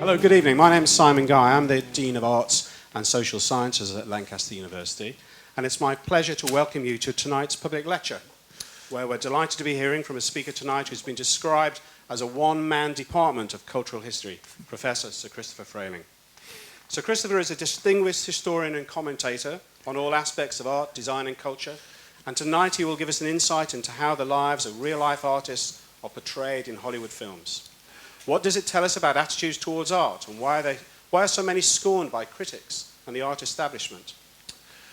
Hello, good evening. My name is Simon Guy. I'm the Dean of Arts and Social Sciences at Lancaster University, and it's my pleasure to welcome you to tonight's public lecture, where we're delighted to be hearing from a speaker tonight who's been described as a one-man department of cultural history, Professor Sir Christopher Frayling. Sir Christopher is a distinguished historian and commentator on all aspects of art, design and culture, and tonight he will give us an insight into how the lives of real-life artists are portrayed in Hollywood films. What does it tell us about attitudes towards art, and why are so many scorned by critics and the art establishment?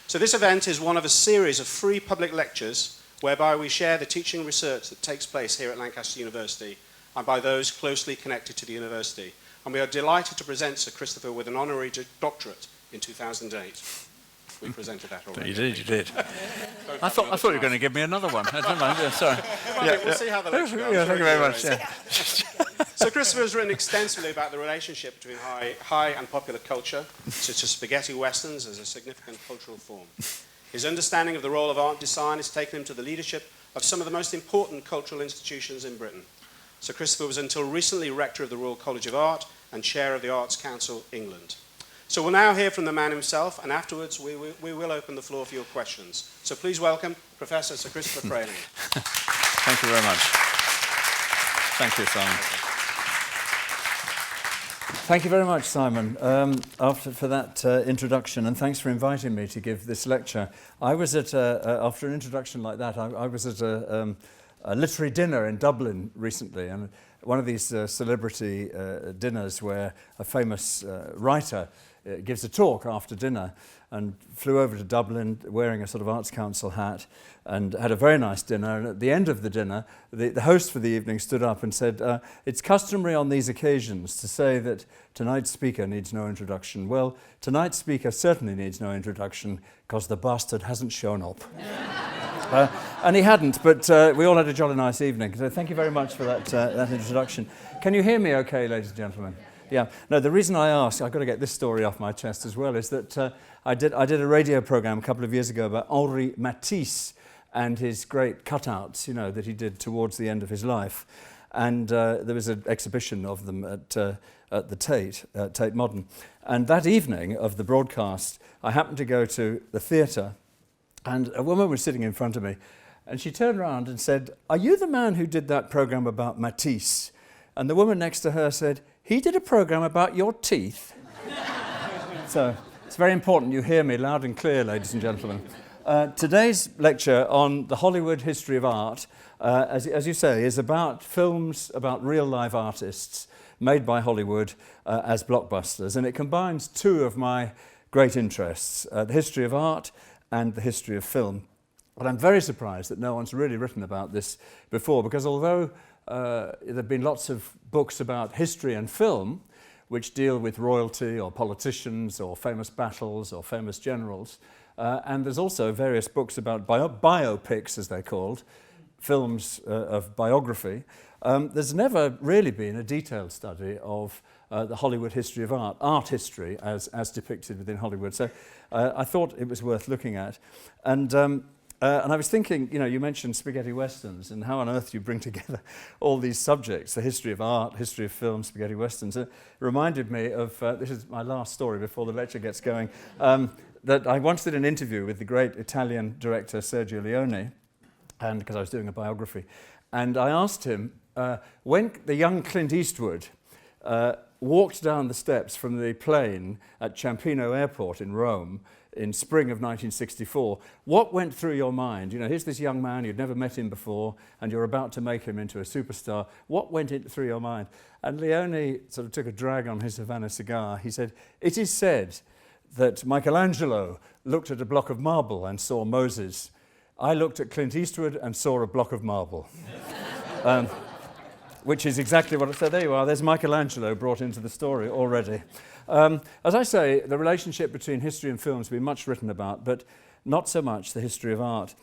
So this event is one of a series of free public lectures whereby we share the teaching research that takes place here at Lancaster University and by those closely connected to the university. And we are delighted to present Sir Christopher with an honorary doctorate in 2008. We presented that already. You did. I thought you were going to give me another one. I don't mind. Sorry. We'll see how the lecture goes. Thank you very much. Yeah. So Christopher has written extensively about the relationship between high and popular culture, such as spaghetti westerns as a significant cultural form. His understanding of the role of art design has taken him to the leadership of some of the most important cultural institutions in Britain. Sir Christopher was until recently Rector of the Royal College of Art and Chair of the Arts Council, England. So we'll now hear from the man himself, and afterwards we will open the floor for your questions. So please welcome Professor Sir Christopher Frayling. Thank you very much. Thank you, Simon. Thank you very much, Simon, for that introduction, and thanks for inviting me to give this lecture. I was at, after an introduction like that, I was at a literary dinner in Dublin recently, and one of these celebrity dinners where a famous writer gives a talk after dinner, and flew over to Dublin wearing a sort of Arts Council hat and had a very nice dinner. And at the end of the dinner, the host for the evening stood up and said, it's customary on these occasions to say that tonight's speaker needs no introduction. Well, tonight's speaker certainly needs no introduction because the bastard hasn't shown up. And he hadn't, but we all had a jolly nice evening. So thank you very much for that introduction. Can you hear me okay, ladies and gentlemen? Yeah. No, the reason I asked, I've got to get this story off my chest as well, is that I did a radio program a couple of years ago about Henri Matisse and his great cutouts, that he did towards the end of his life. And there was an exhibition of them at the Tate Modern. And that evening of the broadcast, I happened to go to the theatre, and a woman was sitting in front of me, and she turned around and said, "Are you the man who did that program about Matisse?" And the woman next to her said, "He did a program about your teeth." So it's very important you hear me loud and clear, ladies and gentlemen. Today's lecture on the Hollywood history of art, as you say, is about films about real live artists made by Hollywood as blockbusters. And it combines two of my great interests, the history of art and the history of film. But I'm very surprised that no one's really written about this before, because although there have been lots of books about history and film, which deal with royalty or politicians or famous battles or famous generals, and there's also various books about biopics, as they're called, films of biography. There's never really been a detailed study of the Hollywood history of art history as depicted within Hollywood. So I thought it was worth looking at. And I was thinking, you mentioned spaghetti westerns and how on earth you bring together all these subjects, the history of art, history of film, spaghetti westerns. It reminded me of, this is my last story before the lecture gets going, that I once did an interview with the great Italian director Sergio Leone, and because I was doing a biography, and I asked him, when the young Clint Eastwood walked down the steps from the plane at Ciampino Airport in Rome in spring of 1964, what went through your mind? Here's this young man, you'd never met him before, and you're about to make him into a superstar. What went through your mind? And Leone sort of took a drag on his Havana cigar. He said, "It is said that Michelangelo looked at a block of marble and saw Moses. I looked at Clint Eastwood and saw a block of marble." Which is exactly what I said. There you are, there's Michelangelo brought into the story already. As I say, the relationship between history and film has been much written about, but not so much the history of art.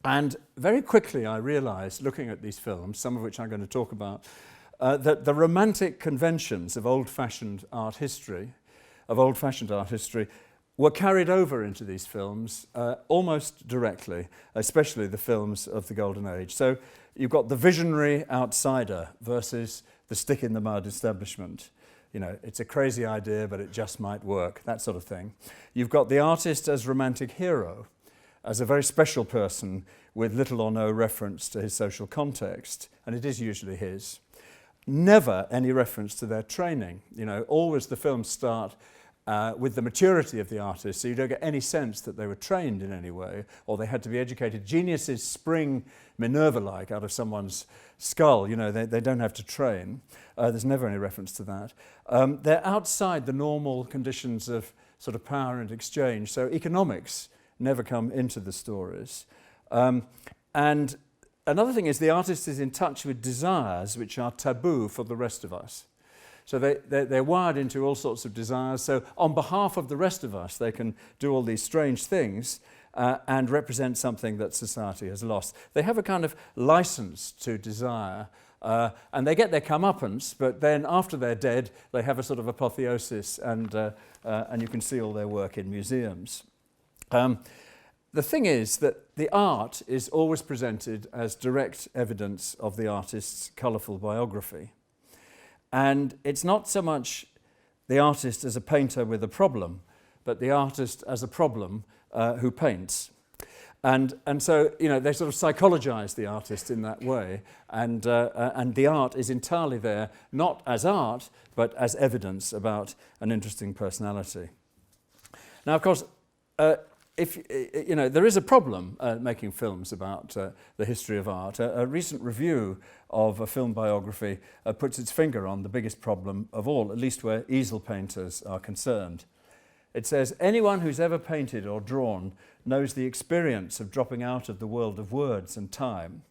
And very quickly I realized, looking at these films, some of which I'm going to talk about, that the romantic conventions of old-fashioned art history, were carried over into these films almost directly, especially the films of the Golden Age. So you've got the visionary outsider versus the stick-in-the-mud establishment. it's a crazy idea, but it just might work, that sort of thing. You've got the artist as romantic hero, as a very special person with little or no reference to his social context, and it is usually his. Never any reference to their training. Always the films start with the maturity of the artist, so you don't get any sense that they were trained in any way, or they had to be educated. Geniuses spring Minerva-like out of someone's skull. They don't have to train. There's never any reference to that. They're outside the normal conditions of sort of power and exchange, so economics never come into the stories. And another thing is the artist is in touch with desires which are taboo for the rest of us. So they're wired into all sorts of desires. So on behalf of the rest of us, they can do all these strange things and represent something that society has lost. They have a kind of license to desire, and they get their comeuppance, but then after they're dead, they have a sort of apotheosis, and you can see all their work in museums. The thing is that the art is always presented as direct evidence of the artist's colourful biography. And it's not so much the artist as a painter with a problem, but the artist as a problem who paints. And so, they sort of psychologize the artist in that way, and the art is entirely there, not as art, but as evidence about an interesting personality. Now, of course, there is a problem making films about the history of art. A recent review of a film biography puts its finger on the biggest problem of all, at least where easel painters are concerned. It says, anyone who's ever painted or drawn knows the experience of dropping out of the world of words and time.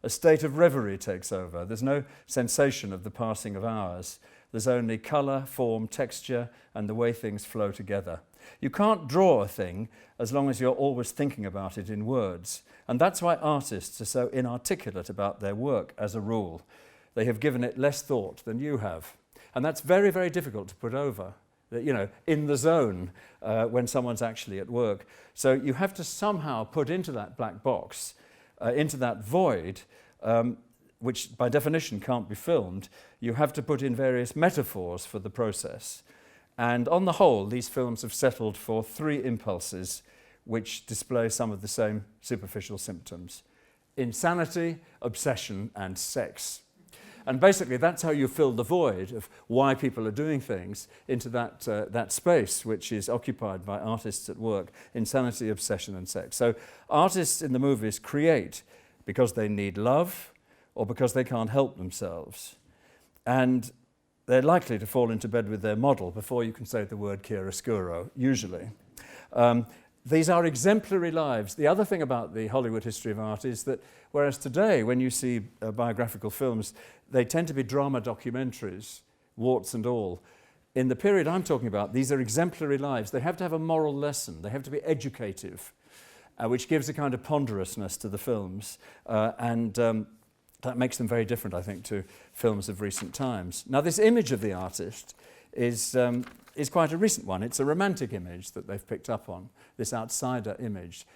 A state of reverie takes over. There's no sensation of the passing of hours. There's only colour, form, texture, and the way things flow together. You can't draw a thing as long as you're always thinking about it in words. And that's why artists are so inarticulate about their work as a rule. They have given it less thought than you have. And that's very, very difficult to put over, in the zone when someone's actually at work. So you have to somehow put into that black box, into that void, which by definition can't be filmed, you have to put in various metaphors for the process. And on the whole, these films have settled for three impulses which display some of the same superficial symptoms: insanity, obsession, and sex. And basically, that's how you fill the void of why people are doing things into that space which is occupied by artists at work: insanity, obsession, and sex. So artists in the movies create because they need love or because they can't help themselves. And they're likely to fall into bed with their model before you can say the word chiaroscuro, usually. These are exemplary lives. The other thing about the Hollywood history of art is that whereas today, when you see biographical films, they tend to be drama documentaries, warts and all. In the period I'm talking about, these are exemplary lives. They have to have a moral lesson. They have to be educative, which gives a kind of ponderousness to the films. That makes them very different, I think, to films of recent times. Now, this image of the artist is quite a recent one. It's a romantic image that they've picked up on, this outsider image.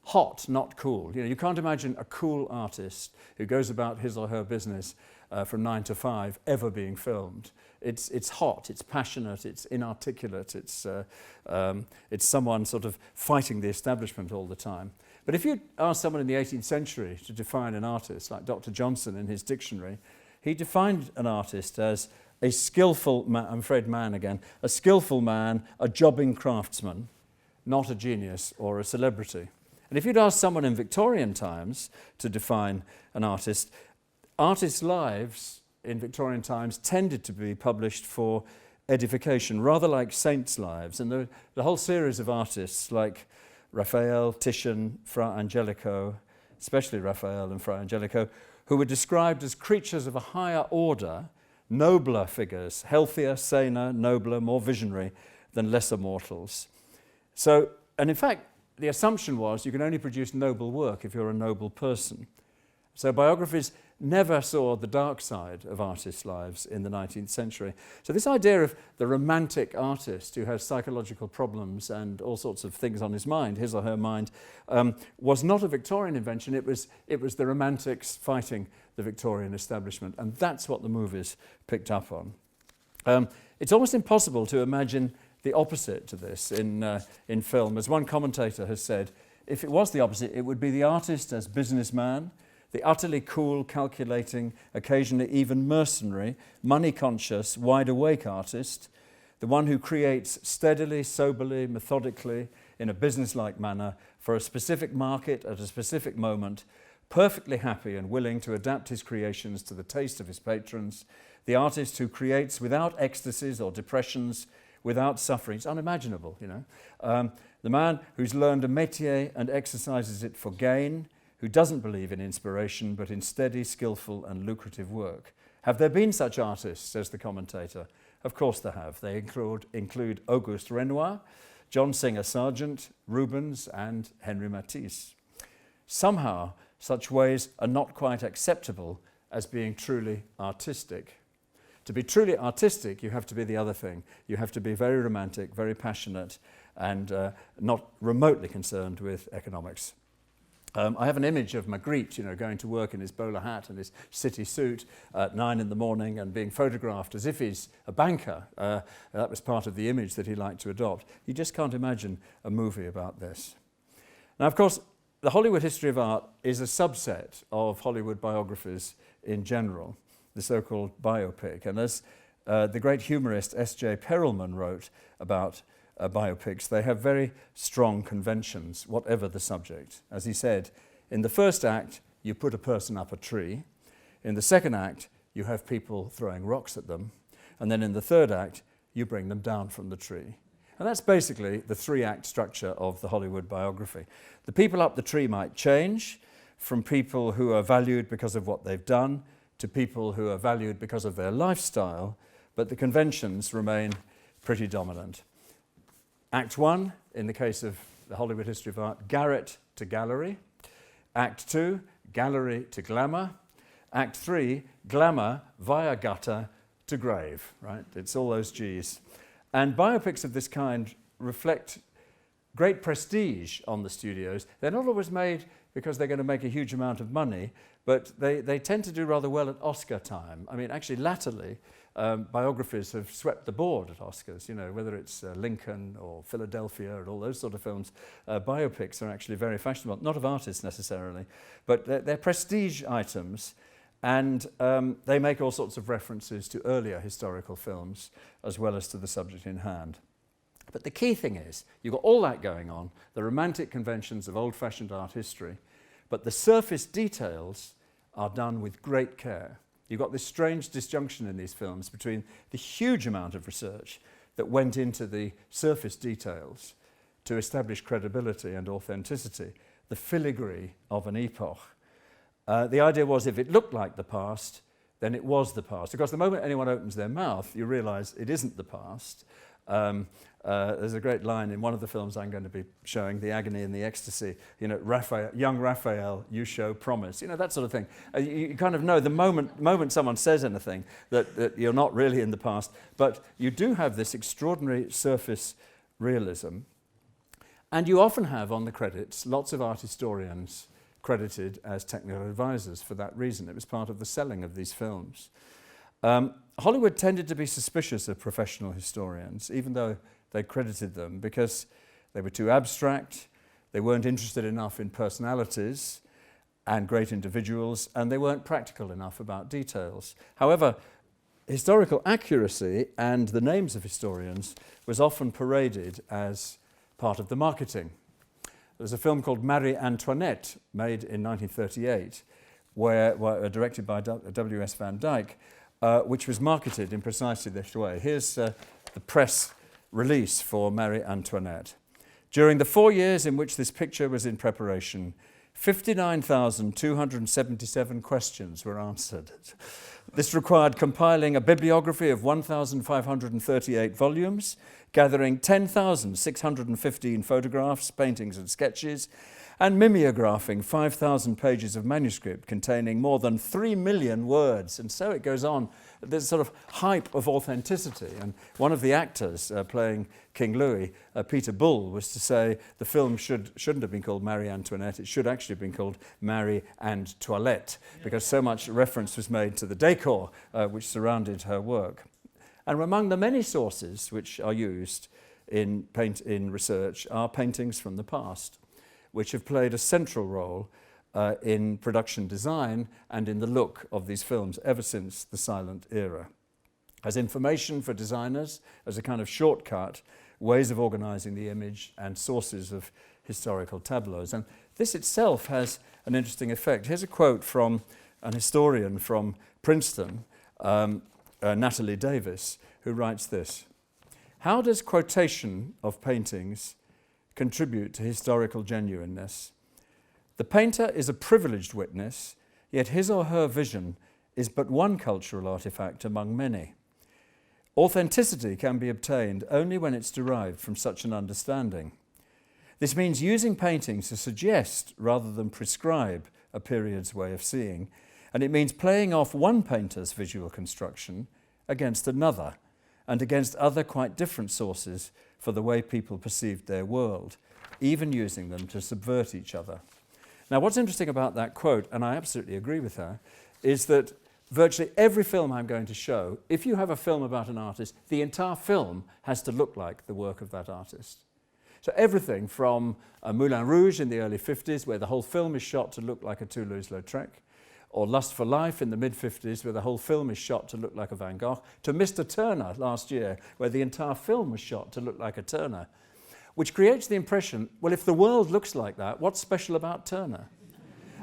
Hot, not cool. You can't imagine a cool artist who goes about his or her business from 9 to 5 ever being filmed. It's hot, it's passionate, it's inarticulate, it's someone sort of fighting the establishment all the time. But if you ask someone in the 18th century to define an artist, like Dr. Johnson in his dictionary, he defined an artist as a skillful man, I'm afraid man again, a skillful man, a jobbing craftsman, not a genius or a celebrity. And if you'd ask someone in Victorian times to define an artist, artists' lives in Victorian times tended to be published for edification, rather like saints' lives. And the whole series of artists like Raphael, Titian, Fra Angelico, especially Raphael and Fra Angelico, who were described as creatures of a higher order, nobler figures, healthier, saner, nobler, more visionary than lesser mortals. So, and in fact, the assumption was you can only produce noble work if you're a noble person. So biographies never saw the dark side of artists' lives in the 19th century. So this idea of the romantic artist who has psychological problems and all sorts of things on his mind, his or her mind, was not a Victorian invention. It was the romantics fighting the Victorian establishment, and that's what the movies picked up on. It's almost impossible to imagine the opposite to this in film. As one commentator has said, if it was the opposite, it would be the artist as businessman, the utterly cool, calculating, occasionally even mercenary, money-conscious, wide-awake artist, the one who creates steadily, soberly, methodically, in a business-like manner, for a specific market at a specific moment, perfectly happy and willing to adapt his creations to the taste of his patrons, the artist who creates without ecstasies or depressions, without suffering. It's unimaginable, you know. The man who's learned a métier and exercises it for gain, who doesn't believe in inspiration but in steady, skillful and lucrative work. Have there been such artists, says the commentator? Of course there have. They include Auguste Renoir, John Singer Sargent, Rubens and Henri Matisse. Somehow, such ways are not quite acceptable as being truly artistic. To be truly artistic, you have to be the other thing. You have to be very romantic, very passionate, and not remotely concerned with economics. I have an image of Magritte, you know, going to work in his bowler hat and his city suit at 9 in the morning and being photographed as if he's a banker. That was part of the image that he liked to adopt. You just can't imagine a movie about this. Now, of course, the Hollywood history of art is a subset of Hollywood biographies in general, the so-called biopic. And as the great humorist S.J. Perelman wrote about biopics, they have very strong conventions, whatever the subject. As he said, in the first act, you put a person up a tree. In the second act, you have people throwing rocks at them. And then in the third act, you bring them down from the tree. And that's basically the three-act structure of the Hollywood biography. The people up the tree might change from people who are valued because of what they've done to people who are valued because of their lifestyle, but the conventions remain pretty dominant. Act 1, in the case of the Hollywood history of art, garret to gallery. Act 2, gallery to glamour. Act 3, glamour via gutter to grave, right? It's all those G's. And biopics of this kind reflect great prestige on the studios. They're not always made because they're going to make a huge amount of money, but they tend to do rather well at Oscar time. I mean, actually, latterly, biographies have swept the board at Oscars, you know, whether it's Lincoln or Philadelphia and all those sort of films. Biopics are actually very fashionable, not of artists necessarily, but they're prestige items, and they make all sorts of references to earlier historical films as well as to the subject in hand. But the key thing is, you've got all that going on, the romantic conventions of old-fashioned art history, but the surface details are done with great care. You've got this strange disjunction in these films between the huge amount of research that went into the surface details to establish credibility and authenticity, the filigree of an epoch. The idea was if it looked like the past, then it was the past. Because the moment anyone opens their mouth, you realise it isn't the past. There's a great line in one of the films I'm going to be showing, The Agony and the Ecstasy, you know, young Raphael, you show promise, you know, that sort of thing. You kind of know the moment someone says anything that you're not really in the past, but you do have this extraordinary surface realism. And you often have on the credits lots of art historians credited as technical advisors for that reason. It was part of the selling of these films. Hollywood tended to be suspicious of professional historians, even though they credited them, because they were too abstract, they weren't interested enough in personalities and great individuals, and they weren't practical enough about details. However, historical accuracy and the names of historians was often paraded as part of the marketing. There's a film called Marie Antoinette, made in 1938, directed by W.S. Van Dyke, which was marketed in precisely this way. Here's the press release for Marie Antoinette. During the 4 years in which this picture was in preparation, 59,277 questions were answered. This required compiling a bibliography of 1,538 volumes, gathering 10,615 photographs, paintings and sketches, and mimeographing 5,000 pages of manuscript containing more than 3 million words. And so it goes on. There's a sort of hype of authenticity. And one of the actors playing King Louis, Peter Bull, was to say the film shouldn't have been called Marie Antoinette. It should actually have been called Marie and Toilette, because so much reference was made to the decor which surrounded her work. And among the many sources which are used in research are paintings from the past, which have played a central role in production design and in the look of these films ever since the silent era. As information for designers, as a kind of shortcut, ways of organising the image and sources of historical tableaus. And this itself has an interesting effect. Here's a quote from an historian from Princeton, Natalie Davis, who writes this: "How does quotation of paintings contribute to historical genuineness? The painter is a privileged witness, yet his or her vision is but one cultural artifact among many. Authenticity can be obtained only when it's derived from such an understanding. This means using paintings to suggest rather than prescribe a period's way of seeing, and it means playing off one painter's visual construction against another, and against other quite different sources for the way people perceived their world, even using them to subvert each other." Now, what's interesting about that quote, and I absolutely agree with her, is that virtually every film I'm going to show, if you have a film about an artist, the entire film has to look like the work of that artist. So everything from Moulin Rouge in the early 50s, where the whole film is shot to look like a Toulouse-Lautrec, or Lust for Life in the mid-50s, where the whole film is shot to look like a Van Gogh, to Mr. Turner last year, where the entire film was shot to look like a Turner, which creates the impression, well, if the world looks like that, what's special about Turner?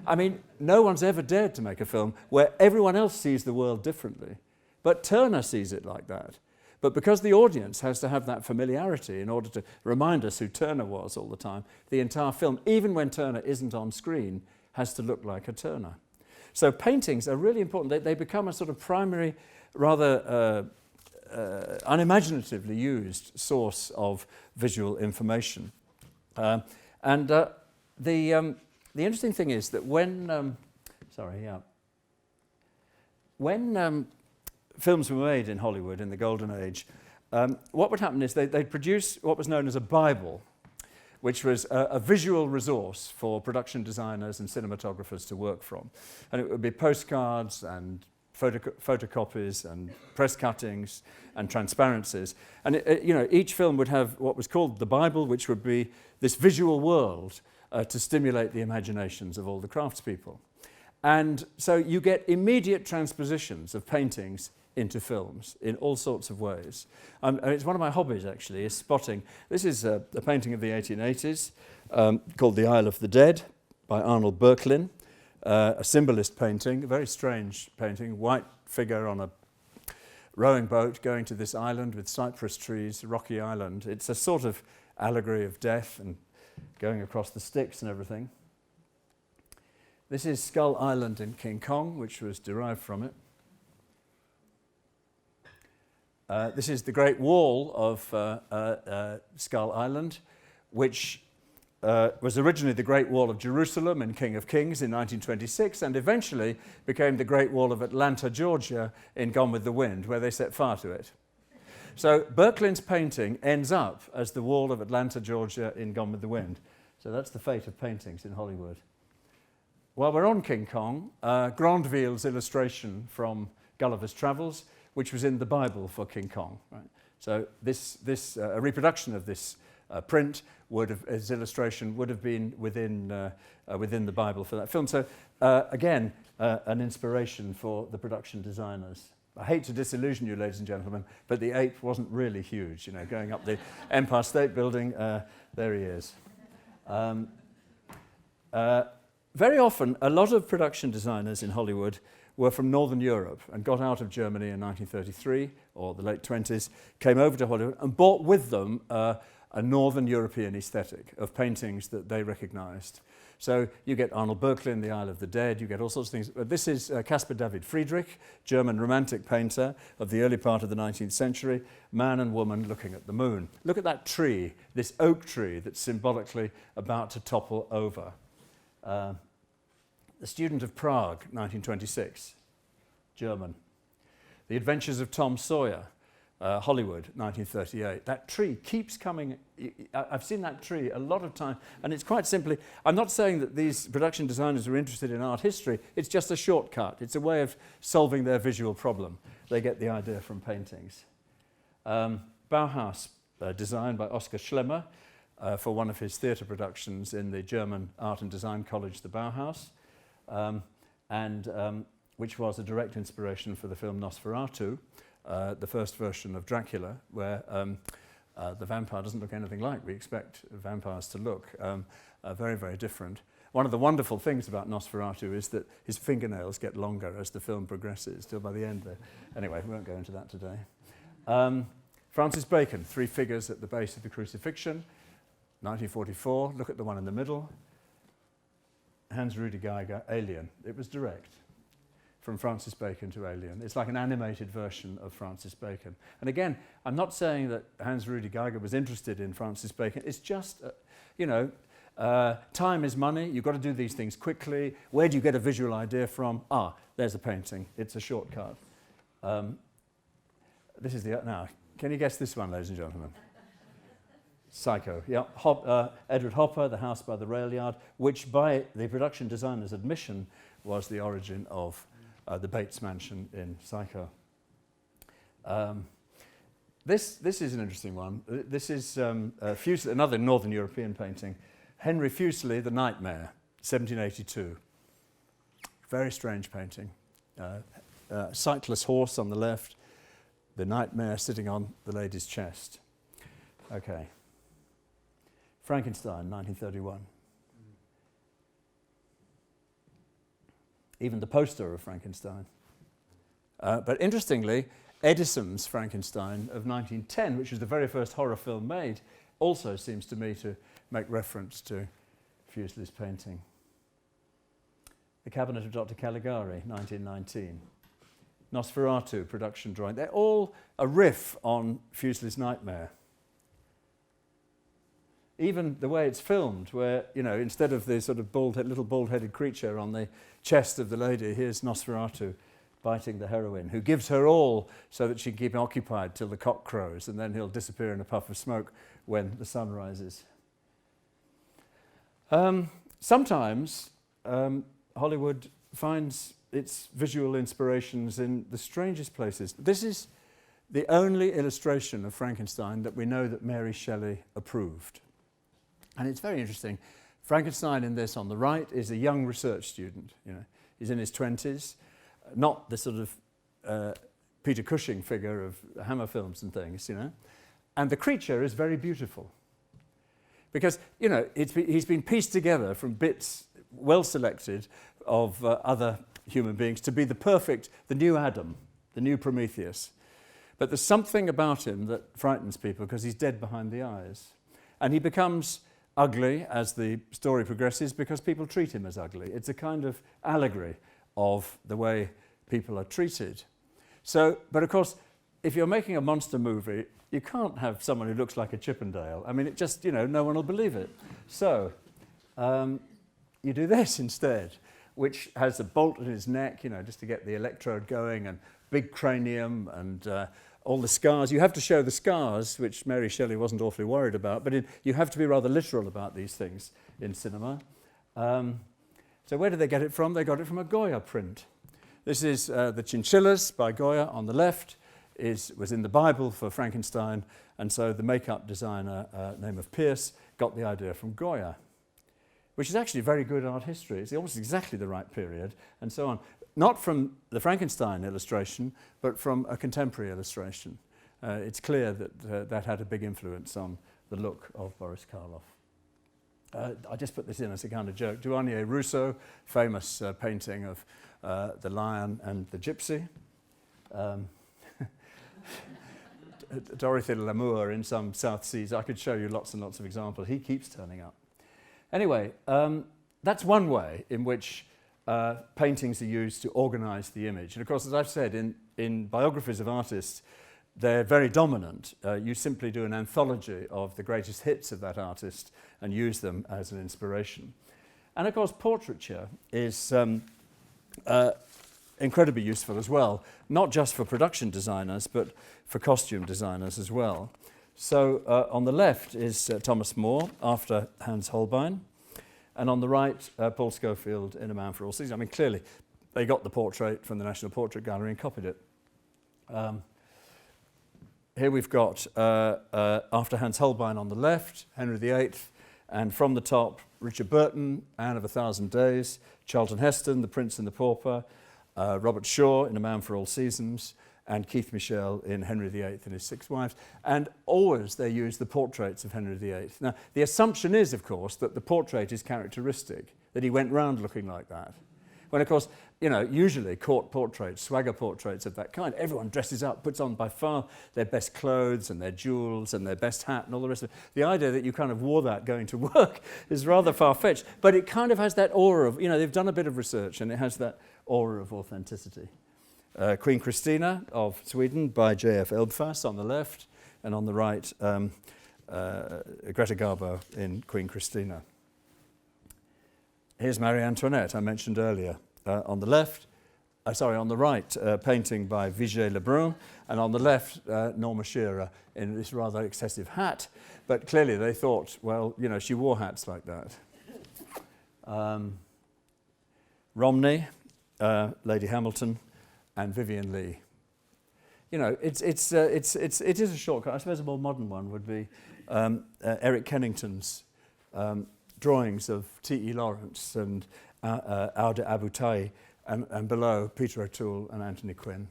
I mean, no one's ever dared to make a film where everyone else sees the world differently, but Turner sees it like that. But because the audience has to have that familiarity in order to remind us who Turner was all the time, the entire film, even when Turner isn't on screen, has to look like a Turner. So paintings are really important. They become a sort of primary, rather unimaginatively used source of visual information. The interesting thing is that when films were made in Hollywood in the Golden Age, what would happen is they'd produce what was known as a Bible, which was a visual resource for production designers and cinematographers to work from. And it would be postcards and photocopies and press cuttings and transparencies. And each film would have what was called the Bible, which would be this visual world to stimulate the imaginations of all the craftspeople. And so you get immediate transpositions of paintings into films in all sorts of ways. It's one of my hobbies, actually, is spotting. This is a painting of the 1880s called The Isle of the Dead by Arnold Berkelin, a symbolist painting, a very strange painting, white figure on a rowing boat going to this island with cypress trees, rocky island. It's a sort of allegory of death and going across the Styx and everything. This is Skull Island in King Kong, which was derived from it. This is the Great Wall of Skull Island, which was originally the Great Wall of Jerusalem in King of Kings in 1926, and eventually became the Great Wall of Atlanta, Georgia in Gone with the Wind, where they set fire to it. So Berklin's painting ends up as the Wall of Atlanta, Georgia in Gone with the Wind. So that's the fate of paintings in Hollywood. While we're on King Kong, Grandville's illustration from Gulliver's Travels, which was in the Bible for King Kong. Right? So a reproduction of this print his illustration would have been within the Bible for that film. So again, an inspiration for the production designers. I hate to disillusion you, ladies and gentlemen, but the ape wasn't really huge. Going up the Empire State Building, there he is. Very often, a lot of production designers in Hollywood were from Northern Europe and got out of Germany in 1933 or the late 20s, came over to Hollywood and brought with them a Northern European aesthetic of paintings that they recognized. So you get Arnold Berkelin, The Isle of the Dead, you get all sorts of things. This is Caspar David Friedrich, German romantic painter of the early part of the 19th century, man and woman looking at the moon. Look at that tree, this oak tree that's symbolically about to topple over. The Student of Prague, 1926, German. The Adventures of Tom Sawyer, Hollywood, 1938. That tree keeps coming. I've seen that tree a lot of times, and it's quite simply, I'm not saying that these production designers are interested in art history, it's just a shortcut. It's a way of solving their visual problem. They get the idea from paintings. Bauhaus, designed by Oskar Schlemmer for one of his theatre productions in the German Art and Design College, the Bauhaus, which was a direct inspiration for the film Nosferatu, the first version of Dracula, where the vampire doesn't look anything like we expect vampires to look, very, very different. One of the wonderful things about Nosferatu is that his fingernails get longer as the film progresses, till by the end. Anyway, we won't go into that today. Francis Bacon, 3 figures at the base of the crucifixion, 1944. Look at the one in the middle. Hans Rudi Geiger, Alien. It was direct, from Francis Bacon to Alien. It's like an animated version of Francis Bacon. And again, I'm not saying that Hans Rudi Geiger was interested in Francis Bacon. It's just, time is money. You've got to do these things quickly. Where do you get a visual idea from? There's a painting. It's a shortcut. This is the... Now, can you guess this one, ladies and gentlemen? Psycho. Yeah, Edward Hopper, The House by the Rail Yard, which by the production designer's admission was the origin of the Bates Mansion in Psycho. This is an interesting one. This is Fuseli, another Northern European painting. Henry Fuseli, The Nightmare, 1782. Very strange painting. Sightless horse on the left, the nightmare sitting on the lady's chest. Okay. Frankenstein, 1931. Even the poster of Frankenstein. But interestingly, Edison's Frankenstein of 1910, which was the very first horror film made, also seems to me to make reference to Fuseli's painting. The Cabinet of Dr. Caligari, 1919. Nosferatu production drawing. They're all a riff on Fuseli's Nightmare. Even the way it's filmed, where, instead of the sort of little bald-headed creature on the chest of the lady, here's Nosferatu biting the heroine, who gives her all so that she can keep him occupied till the cock crows, and then he'll disappear in a puff of smoke when the sun rises. Sometimes Hollywood finds its visual inspirations in the strangest places. This is the only illustration of Frankenstein that we know that Mary Shelley approved. And it's very interesting. Frankenstein in this on the right is a young research student. He's in his 20s, not the sort of Peter Cushing figure of Hammer films and things, And the creature is very beautiful. Because, he's been pieced together from bits well selected of other human beings to be the new Adam, the new Prometheus. But there's something about him that frightens people because he's dead behind the eyes. And he becomes ugly as the story progresses because people treat him as ugly. It's a kind of allegory of the way people are treated. So, but of course, if you're making a monster movie, you can't have someone who looks like a Chippendale. I mean, it just, no one will believe it. So, you do this instead, which has a bolt in his neck, just to get the electrode going, and big cranium, and all the scars. You have to show the scars, which Mary Shelley wasn't awfully worried about, but you have to be rather literal about these things in cinema. So where did they get it from? They got it from a Goya print. This is The Chinchillas by Goya on the left, was in the Bible for Frankenstein, and so the makeup designer, name of Pierce, got the idea from Goya, which is actually very good art history. It's almost exactly the right period, and so on. Not from the Frankenstein illustration, but from a contemporary illustration. It's clear that that had a big influence on the look of Boris Karloff. I just put this in as a kind of joke. Douanier Rousseau, famous painting of the lion and the gypsy. Dorothy Lamour in some South Seas. I could show you lots and lots of examples. He keeps turning up. Anyway, that's one way in which paintings are used to organise the image. And of course, as I've said, in biographies of artists, they're very dominant. You simply do an anthology of the greatest hits of that artist and use them as an inspiration. And of course, portraiture is incredibly useful as well, not just for production designers, but for costume designers as well. So on the left is Thomas More after Hans Holbein, and on the right, Paul Schofield in A Man for All Seasons. I mean, clearly, they got the portrait from the National Portrait Gallery and copied it. here we've got, after Hans Holbein on the left, Henry VIII, and from the top, Richard Burton, Anne of a Thousand Days, Charlton Heston, The Prince and the Pauper, Robert Shaw in A Man for All Seasons, and Keith Michel in Henry VIII and His Six Wives. And always they use the portraits of Henry VIII. Now, the assumption is, of course, that the portrait is characteristic, that he went round looking like that. When, of course, you know, usually court portraits, swagger portraits of that kind, everyone dresses up, puts on by far their best clothes and their jewels and their best hat and all the rest of it. The idea that you kind of wore that going to work is rather far-fetched, but it kind of has that aura of, you know, they've done a bit of research and it has that aura of authenticity. Queen Christina of Sweden by J.F. Elbfass on the left, and on the right, Greta Garbo in Queen Christina. Here's Marie Antoinette, I mentioned earlier. On the left, on the right, painting by Vigée Lebrun, and on the left, Norma Shearer in this rather excessive hat. But clearly they thought, well, you know, she wore hats like that. Romney, Lady Hamilton, and Vivian Leigh. You know, it is a shortcut. I suppose a more modern one would be Eric Kennington's drawings of T.E. Lawrence and Aude Aboutai, and below Peter O'Toole and Anthony Quinn,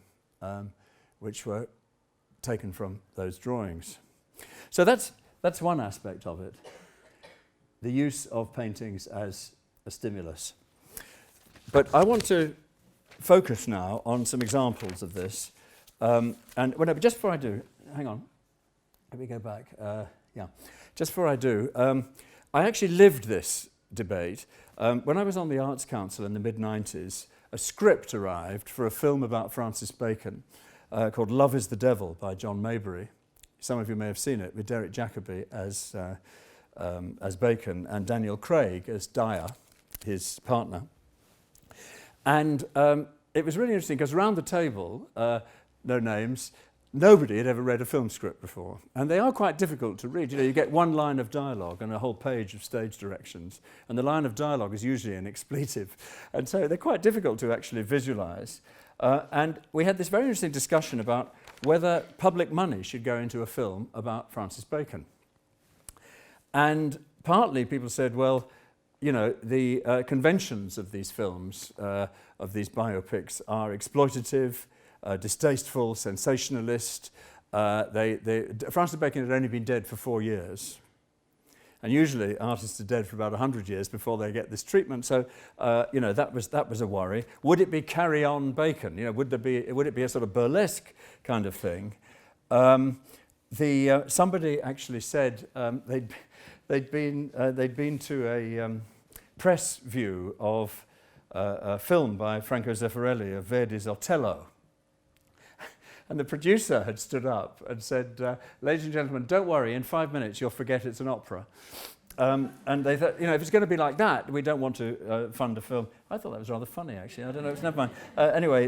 which were taken from those drawings. So that's one aspect of it, the use of paintings as a stimulus. But I want to focus now on some examples of this. And just before I do, hang on, let me go back. Just before I do, I actually lived this debate. When I was on the Arts Council in the mid-90s, a script arrived for a film about Francis Bacon called Love is the Devil by John Maybury. Some of you may have seen it, with Derek Jacobi as Bacon and Daniel Craig as Dyer, his partner. And it was really interesting because around the table, no names, nobody had ever read a film script before. And they are quite difficult to read. You know, you get one line of dialogue and a whole page of stage directions. And the line of dialogue is usually an expletive. And so they're quite difficult to actually visualize. And we had this very interesting discussion about whether public money should go into a film about Francis Bacon. And partly people said, well, you know, the conventions of these films, of these biopics, are exploitative, distasteful, sensationalist. Francis Bacon had only been dead for 4 years. And usually artists are dead for about 100 years before they get this treatment. So, you know, that was a worry. Would it be Carry On Bacon? You know, would it be a sort of burlesque kind of thing? Somebody actually said they'd been to a press view of a film by Franco Zeffirelli of Verdi's Otello. And the producer had stood up and said, ladies and gentlemen, don't worry, in 5 minutes you'll forget it's an opera. And they thought, you know, if it's going to be like that, we don't want to fund a film. I thought that was rather funny, actually. I don't know, it's never mind. Anyway,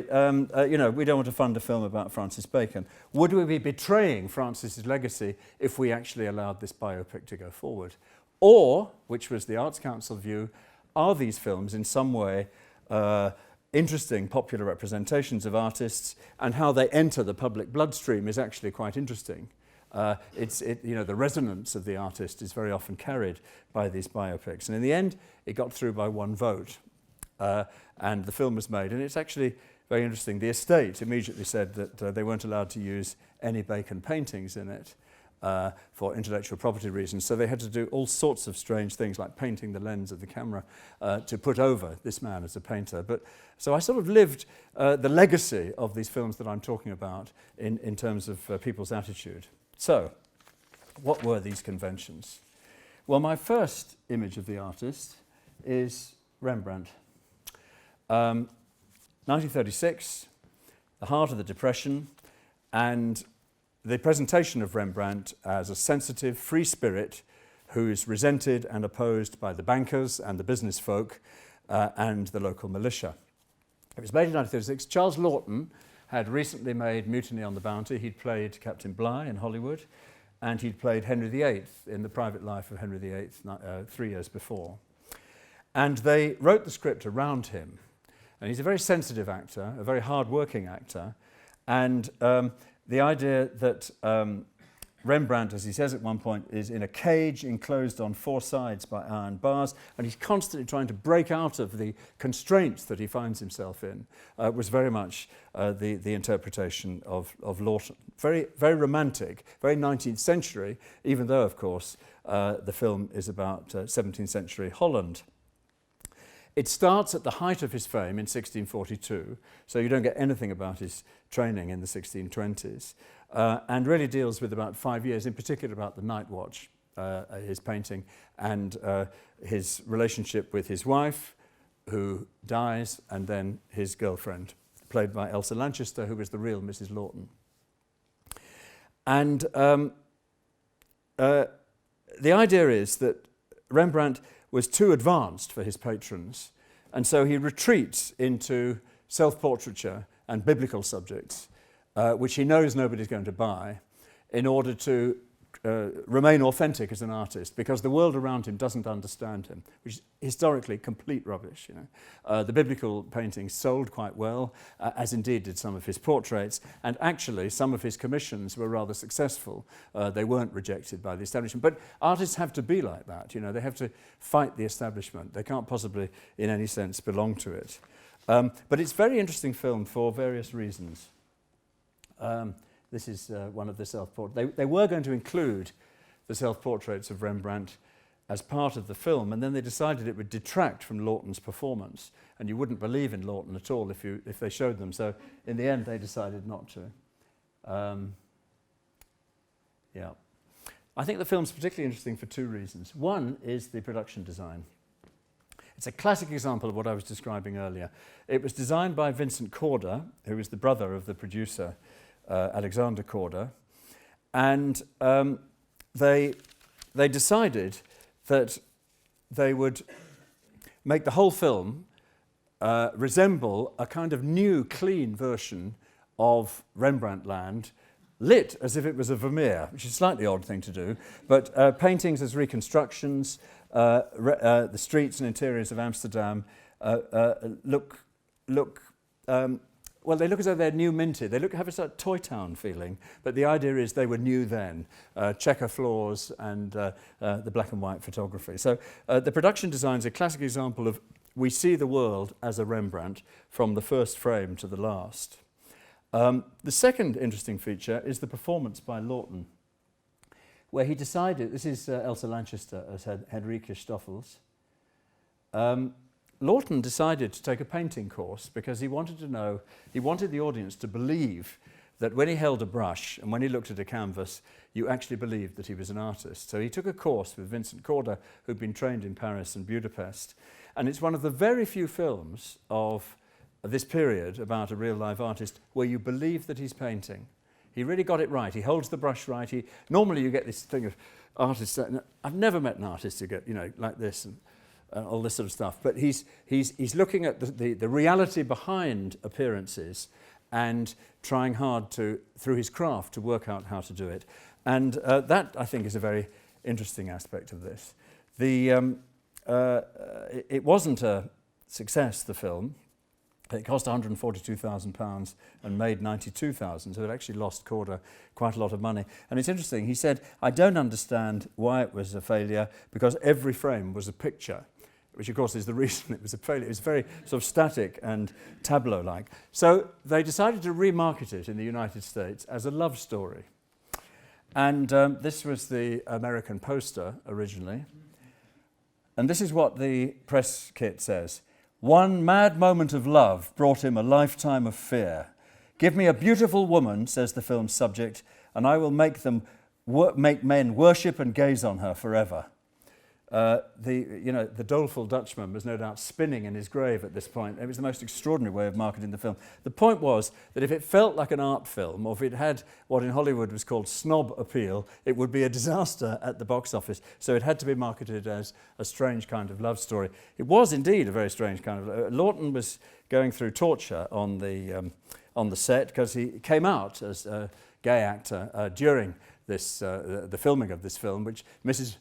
you know, we don't want to fund a film about Francis Bacon. Would we be betraying Francis's legacy if we actually allowed this biopic to go forward? Or, which was the Arts Council view, are these films in some way interesting popular representations of artists, and how they enter the public bloodstream is actually quite interesting. You know, the resonance of the artist is very often carried by these biopics. And in the end, it got through by one vote. And the film was made. And it's actually very interesting. The estate immediately said that they weren't allowed to use any Bacon paintings in it for intellectual property reasons. So they had to do all sorts of strange things, like painting the lens of the camera to put over this man as a painter. So I sort of lived the legacy of these films that I'm talking about in terms of people's attitude. So, what were these conventions? Well, my first image of the artist is Rembrandt. 1936, the heart of the Depression, and the presentation of Rembrandt as a sensitive, free spirit who is resented and opposed by the bankers and the business folk and the local militia. It was made in 1936. Charles Laughton had recently made Mutiny on the Bounty. He'd played Captain Bligh in Hollywood, and he'd played Henry VIII in The Private Life of Henry VIII 3 years before. And they wrote the script around him. And he's a very sensitive actor, a very hard-working actor, and the idea that Rembrandt, as he says at one point, is in a cage enclosed on four sides by iron bars, and he's constantly trying to break out of the constraints that he finds himself in, was very much the interpretation of Lawton. Very, very romantic, very 19th century, even though, of course, the film is about 17th century Holland. It starts at the height of his fame in 1642, so you don't get anything about his training in the 1620s, and really deals with about 5 years, in particular about the Night Watch, his painting, and his relationship with his wife, who dies, and then his girlfriend, played by Elsa Lancaster, who was the real Mrs. Lawton. And the idea is that Rembrandt was too advanced for his patrons, and so he retreats into self-portraiture and biblical subjects, which he knows nobody's going to buy, in order to remain authentic as an artist, because the world around him doesn't understand him, which is historically complete rubbish. The biblical paintings sold quite well, as indeed did some of his portraits, and actually some of his commissions were rather successful. They weren't rejected by the establishment. But artists have to be like that. They have to fight the establishment. They can't possibly, in any sense, belong to it. But it's a very interesting film for various reasons. This is one of the self-portraits. They were going to include the self-portraits of Rembrandt as part of the film, and then they decided it would detract from Lawton's performance, and you wouldn't believe in Lawton at all if they showed them. So in the end, they decided not to. Yeah, I think the film's particularly interesting for two reasons. One is the production design. It's a classic example of what I was describing earlier. It was designed by Vincent Corder, who was the brother of the producer, Alexander Corder, and they decided that they would make the whole film resemble a kind of new, clean version of Rembrandt Land, lit as if it was a Vermeer, which is a slightly odd thing to do, but paintings as reconstructions, the streets and interiors of Amsterdam look well, they look as though they're new minted. They have a sort of Toy Town feeling, but the idea is they were new then. Checker floors and the black and white photography. So the production design is a classic example of we see the world as a Rembrandt from the first frame to the last. The second interesting feature is the performance by Lawton, where he decided, this is Elsa Lancaster as Henrike Stoffels, Lawton decided to take a painting course because he wanted the audience to believe that when he held a brush and when he looked at a canvas, you actually believed that he was an artist. So he took a course with Vincent Corder, who'd been trained in Paris and Budapest. And it's one of the very few films of this period about a real live artist where you believe that he's painting. He really got it right. He holds the brush right. Normally you get this thing of artists. I've never met an artist who get, like this and all this sort of stuff. But he's looking at the reality behind appearances and trying hard through his craft to work out how to do it. And that, I think, is a very interesting aspect of this. It wasn't a success, the film. It cost £142,000 and made £92,000, so it actually lost Corder quite a lot of money. And it's interesting, he said, I don't understand why it was a failure, because every frame was a picture, which of course is the reason it was a failure. It was very sort of static and tableau-like. So they decided to remarket it in the United States as a love story. And this was the American poster originally. And this is what the press kit says. One mad moment of love brought him a lifetime of fear. Give me a beautiful woman, says the film's subject, and I will make men worship and gaze on her forever. The doleful Dutchman was no doubt spinning in his grave at this point. It was the most extraordinary way of marketing the film. The point was that if it felt like an art film, or if it had what in Hollywood was called snob appeal, it would be a disaster at the box office. So it had to be marketed as a strange kind of love story. It was indeed a very strange kind of. Lawton was going through torture on the set because he came out as a gay actor during this the filming of this film, which Mrs.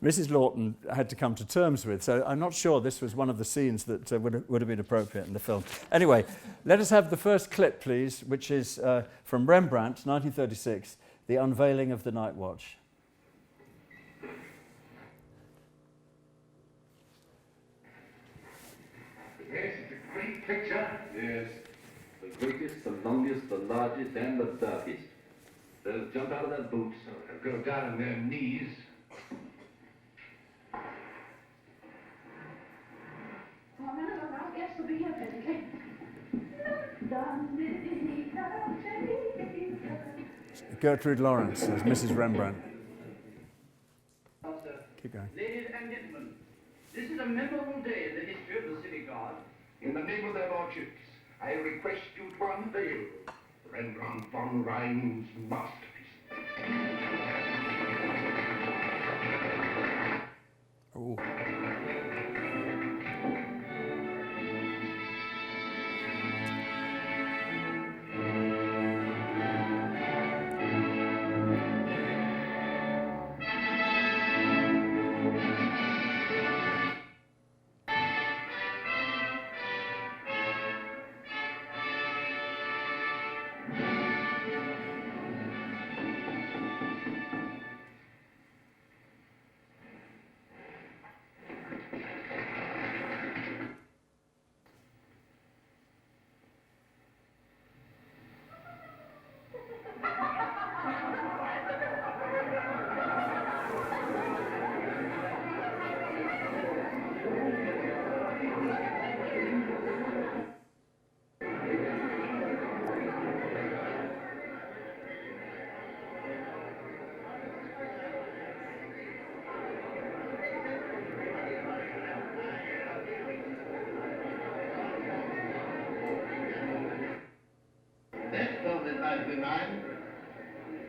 Mrs. Lawton had to come to terms with. So I'm not sure this was one of the scenes that would have been appropriate in the film. Anyway, let us have the first clip, please, which is from Rembrandt, 1936, The Unveiling of the Night Watch. Yes, it's a great picture. Yes. The greatest, the longest, the largest, and the darkest. They'll jump out of their boots. They'll go down on their knees. Oh, no, our guests will be here presently. Gertrude Lawrence as Mrs. Rembrandt. Keep going. Ladies and gentlemen, this is a memorable day in the history of the Civic Guard. In the name of their lordships, I request you to unveil Rembrandt von Rhein's masterpiece. Oh.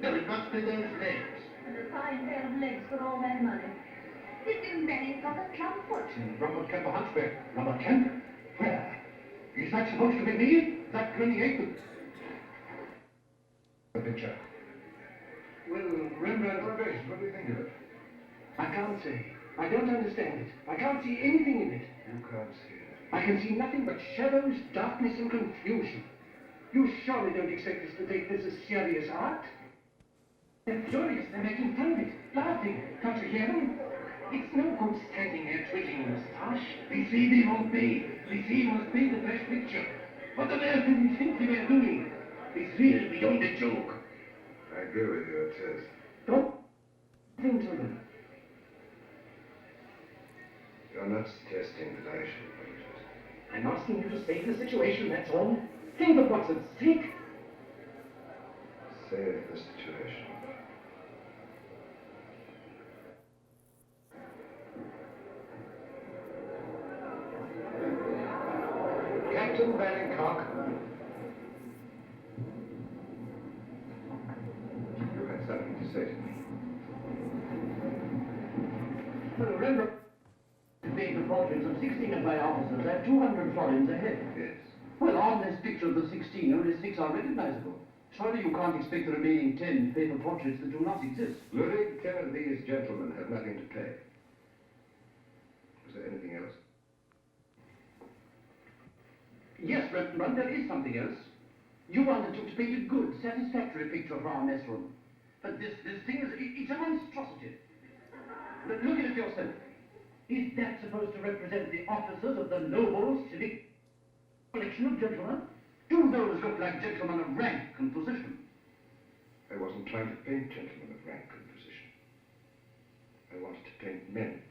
No, it must be those legs. And a fine pair of legs for all that money. This young man's got a club foot. Robert Kemper Hunchback. Robert Kemper? Where? Is that supposed to be me? That grinning ape? The picture. Well, Rembrandt or Base, what do you think of it? I can't say. I don't understand it. I can't see anything in it. You can't see it. I can see nothing but shadows, darkness, and confusion. You surely don't expect us to take this as serious art? They're furious. They're making fun of it, laughing. Can't you hear them? It's no good standing there twiddling your moustache. This evening won't be. This evening must be the best picture. What on earth do you think you are doing? It's really beyond a joke. I agree with you, it is. Don't think to them. You're not suggesting that I should punish it. I'm asking you to save the situation, that's all. Think of what's at stake. Save the situation. Captain Bangkok. You had something to say to me. Well, Rembrandt paid the portraits of 16 of my officers at 200 florins a head. Yes. Well, on this picture of the 16, only 6 are recognizable. Surely you can't expect the remaining 10 paper portraits that do not exist. Louis, 10 of these gentlemen have nothing to pay. Was there anything else? Yes, Rembrandt, there is something else. You undertook to paint a good, satisfactory picture of our mess room. But this thing is, it's a monstrosity. But look at it yourself. Is that supposed to represent the officers of the noble civic collection of gentlemen? Do those look like gentlemen of rank and position? I wasn't trying to paint gentlemen of rank and position. I wanted to paint men,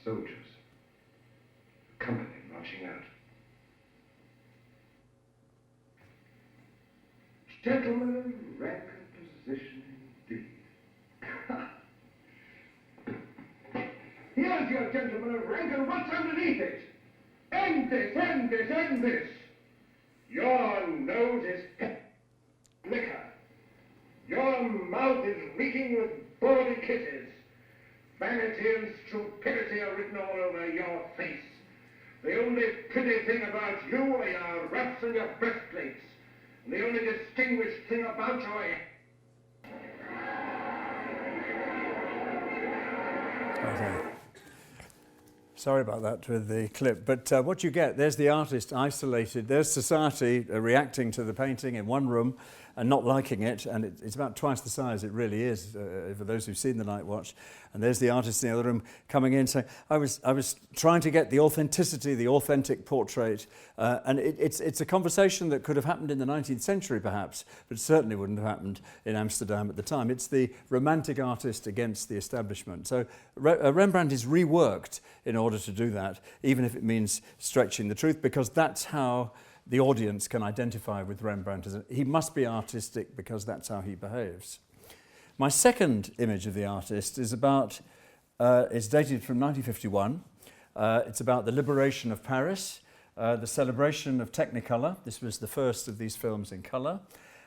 soldiers, a company marching out. Gentlemen of rank and position, indeed. Here's your gentleman of rank, and what's underneath it? And this, and this, and this. Your nose is liquor. Your mouth is reeking with bawdy kisses. Vanity and stupidity are written all over your face. The only pretty thing about you are your ruffs and your breastplates. And the only distinguished thing about you Sorry about that with the clip, but what you get, there's the artist isolated, there's society reacting to the painting in one room and not liking it, and it's about twice the size it really is, for those who've seen The Night Watch. And there's the artist in the other room coming in saying, I was trying to get the authenticity, the authentic portrait, and it's a conversation that could have happened in the 19th century perhaps, but certainly wouldn't have happened in Amsterdam at the time. It's the romantic artist against the establishment. So Rembrandt is reworked in order to do that, even if it means stretching the truth, because that's how the audience can identify with Rembrandt. He must be artistic because that's how he behaves. My second image of the artist is it's dated from 1951. It's about the liberation of Paris, the celebration of Technicolor. This was the first of these films in colour.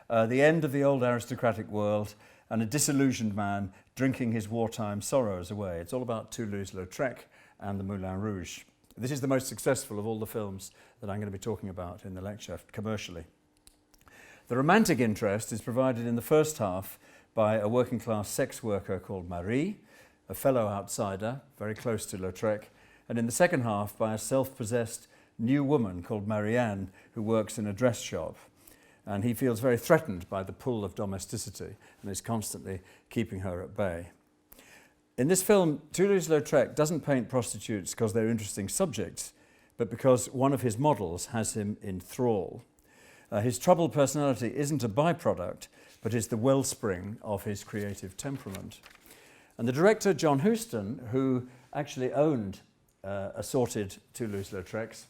The end of the old aristocratic world, and a disillusioned man drinking his wartime sorrows away. It's all about Toulouse-Lautrec and the Moulin Rouge. This is the most successful of all the films that I'm going to be talking about in the lecture commercially. The romantic interest is provided in the first half by a working class sex worker called Marie, a fellow outsider, very close to Lautrec, and in the second half by a self-possessed new woman called Marianne who works in a dress shop. And he feels very threatened by the pull of domesticity and is constantly keeping her at bay. In this film, Toulouse-Lautrec doesn't paint prostitutes because they're interesting subjects, but because one of his models has him in thrall. His troubled personality isn't a byproduct, but is the wellspring of his creative temperament. And the director, John Huston, who actually owned assorted Toulouse-Lautrecs,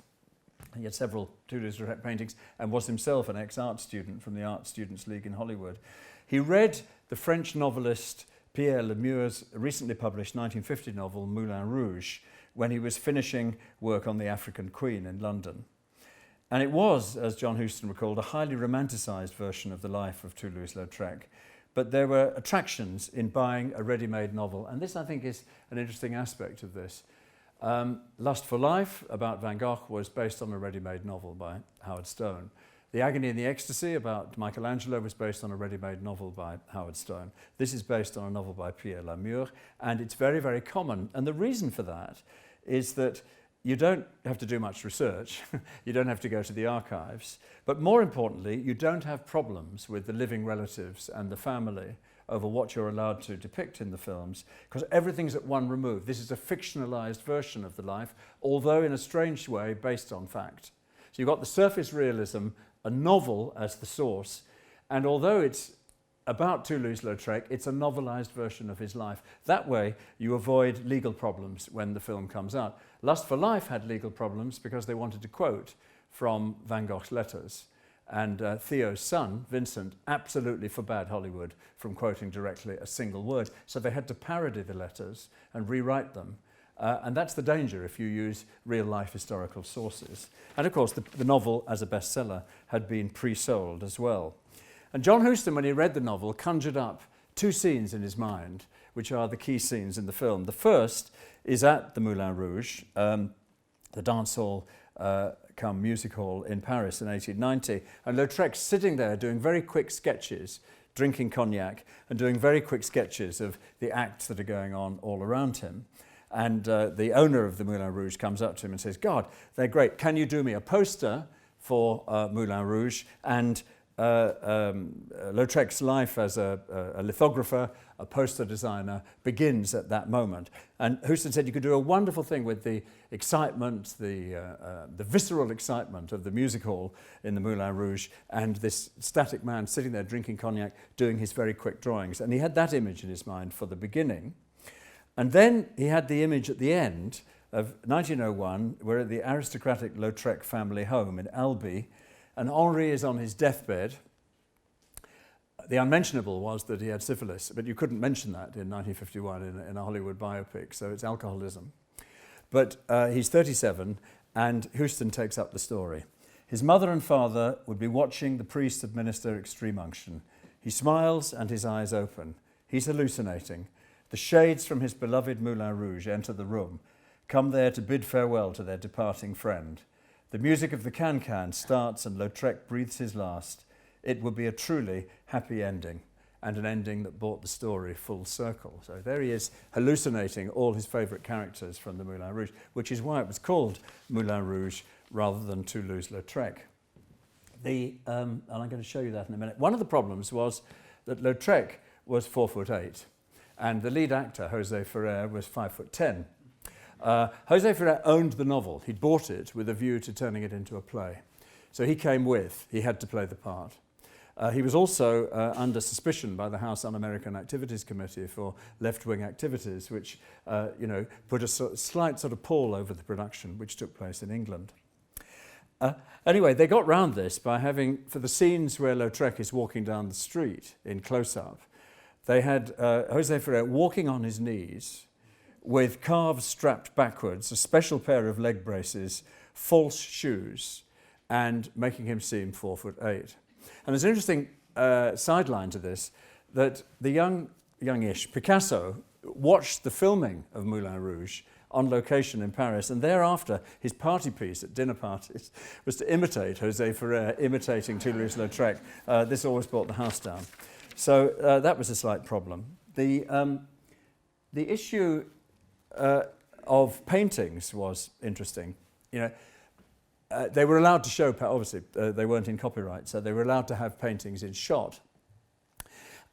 he had several Toulouse-Lautrec paintings and was himself an ex-art student from the Art Students League in Hollywood. He read the French novelist Pierre Lemur's recently published 1950 novel Moulin Rouge when he was finishing work on the African Queen in London. And it was, as John Huston recalled, a highly romanticised version of the life of Toulouse-Lautrec. But there were attractions in buying a ready-made novel, and this, I think, is an interesting aspect of this. Lust for Life, about Van Gogh, was based on a ready-made novel by Howard Stone. The Agony and the Ecstasy, about Michelangelo, was based on a ready-made novel by Howard Stone. This is based on a novel by Pierre Lemur, and it's very, very common. And the reason for that is that you don't have to do much research, you don't have to go to the archives, but more importantly, you don't have problems with the living relatives and the family over what you're allowed to depict in the films, because everything's at one remove. This is a fictionalized version of the life, although in a strange way based on fact. So you've got the surface realism, a novel as the source, and although it's about Toulouse-Lautrec, it's a novelized version of his life. That way, you avoid legal problems when the film comes out. Lust for Life had legal problems because they wanted to quote from Van Gogh's letters. And Theo's son, Vincent, absolutely forbade Hollywood from quoting directly a single word. So they had to parody the letters and rewrite them. And that's the danger if you use real-life historical sources. And of course, the novel, as a bestseller, had been pre-sold as well. And John Huston, when he read the novel, conjured up two scenes in his mind, which are the key scenes in the film. The first is at the Moulin Rouge, the dance hall come music hall in Paris in 1890, and Lautrec's sitting there doing very quick sketches, drinking cognac, and doing very quick sketches of the acts that are going on all around him. And the owner of the Moulin Rouge comes up to him and says, God, they're great. Can you do me a poster for Moulin Rouge? And Lautrec's life as a lithographer, a poster designer, begins at that moment. And Huston said you could do a wonderful thing with the excitement, the visceral excitement of the music hall in the Moulin Rouge, and this static man sitting there drinking cognac, doing his very quick drawings. And he had that image in his mind for the beginning. And then he had the image at the end of 1901. We're at the aristocratic Lautrec family home in Albi, and Henri is on his deathbed. The unmentionable was that he had syphilis, but you couldn't mention that in 1951 in a Hollywood biopic, so it's alcoholism. But he's 37, and Huston takes up the story. His mother and father would be watching the priest administer extreme unction. He smiles and his eyes open. He's hallucinating. The shades from his beloved Moulin Rouge enter the room, come there to bid farewell to their departing friend. The music of the can-can starts and Lautrec breathes his last. It would be a truly happy ending. and an ending that brought the story full circle. So there he is, hallucinating all his favourite characters from the Moulin Rouge, which is why it was called Moulin Rouge rather than Toulouse-Lautrec. And I'm going to show you that in a minute. One of the problems was that Lautrec was 4'8", and the lead actor, José Ferrer, was 5'10". José Ferrer owned the novel. He'd bought it with a view to turning it into a play. So he came with. He had to play the part. He was also under suspicion by the House Un-American Activities Committee for left-wing activities, which put a slight sort of pall over the production, which took place in England. Anyway, they got round this by having, for the scenes where Lautrec is walking down the street in close-up, they had José Ferrer walking on his knees with calves strapped backwards, a special pair of leg braces, false shoes, and making him seem 4'8". And there's an interesting sideline to this, that the youngish Picasso watched the filming of Moulin Rouge on location in Paris, and thereafter his party piece at dinner parties was to imitate José Ferrer imitating Toulouse-Lautrec. This always brought the house down. So that was a slight problem. The issue of paintings was interesting. They were allowed to show, obviously they weren't in copyright, so they were allowed to have paintings in shot.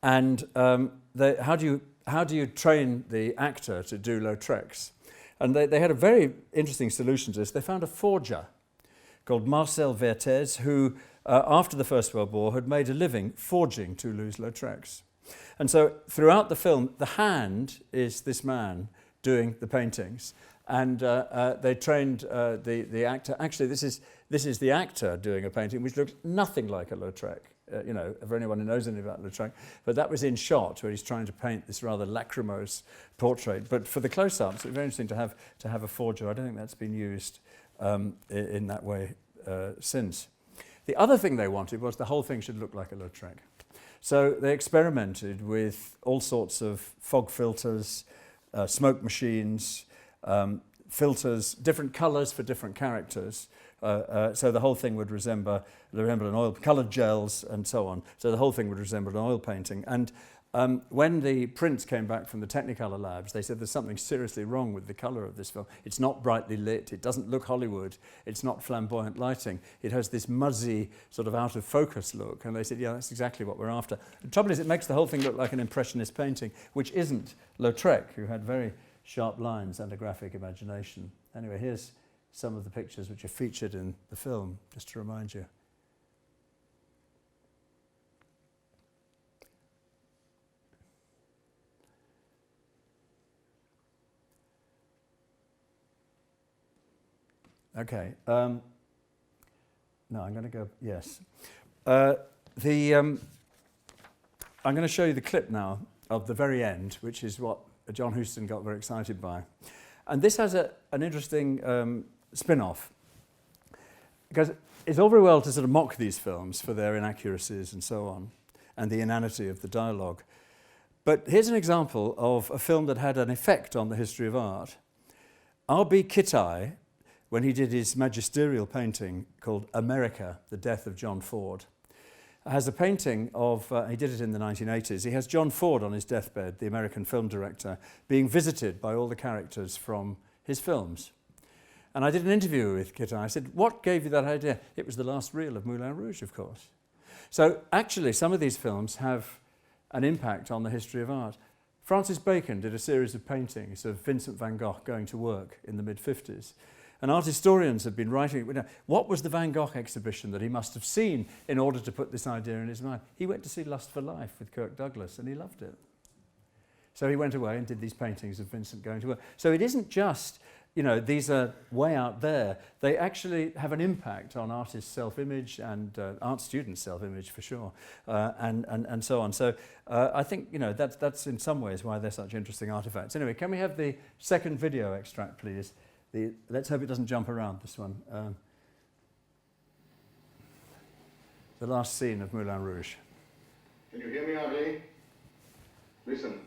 And how do you train the actor to do Lautrecs? And they had a very interesting solution to this. They found a forger called Marcel Vertès, who, after the First World War, had made a living forging Toulouse-Lautrecs. And so throughout the film, the hand is this man doing the paintings. And they trained the actor. Actually, this is the actor doing a painting, which looks nothing like a Lautrec. For anyone who knows anything about Lautrec, but that was in shot where he's trying to paint this rather lachrymose portrait. But for the close-ups, it's very interesting to have a forger. I don't think that's been used in that way since. The other thing they wanted was the whole thing should look like a Lautrec. So they experimented with all sorts of fog filters, smoke machines, filters, different colours for different characters. So the whole thing would resemble an oil, coloured gels and so on. So the whole thing would resemble an oil painting. And when the prints came back from the Technicolor labs, they said there's something seriously wrong with the colour of this film. It's not brightly lit. It doesn't look Hollywood. It's not flamboyant lighting. It has this muzzy sort of out of focus look. And they said, yeah, that's exactly what we're after. The trouble is it makes the whole thing look like an impressionist painting, which isn't Lautrec, who had very sharp lines and a graphic imagination. Anyway, here's some of the pictures which are featured in the film, just to remind you. Okay. No, I'm going to go, yes. I'm going to show you the clip now of the very end, which is what John Huston got very excited by. And this has an interesting spin-off, because it's all very well to sort of mock these films for their inaccuracies and so on, and the inanity of the dialogue. But here's an example of a film that had an effect on the history of art. R.B. Kitaj, when he did his magisterial painting called America, The Death of John Ford, has a painting of, he did it in the 1980s, he has John Ford on his deathbed, the American film director, being visited by all the characters from his films. And I did an interview with Kitaj. I said, what gave you that idea? It was the last reel of Moulin Rouge, of course. So actually, some of these films have an impact on the history of art. Francis Bacon did a series of paintings of Vincent van Gogh going to work in the mid-50s. And art historians have been writing, what was the Van Gogh exhibition that he must have seen in order to put this idea in his mind? He went to see Lust for Life with Kirk Douglas, and he loved it. So he went away and did these paintings of Vincent going to work. So it isn't just, these are way out there. They actually have an impact on artists' self-image and art students' self-image for sure, and so on. So I think, that's in some ways why they're such interesting artifacts. Anyway, can we have the second video extract, please? Let's hope it doesn't jump around, this one. The last scene of Moulin Rouge. Can you hear me, Henri? Listen.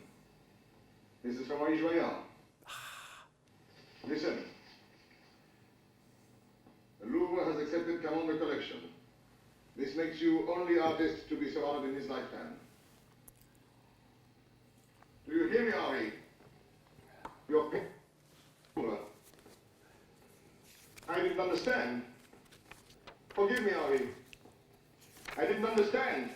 This is from Marie Joyard. Listen. The Louvre has accepted Camon the collection. This makes you only artist to be so honored in his lifetime. hear me, Henri? You're I didn't understand. Forgive me, Henri. I didn't understand.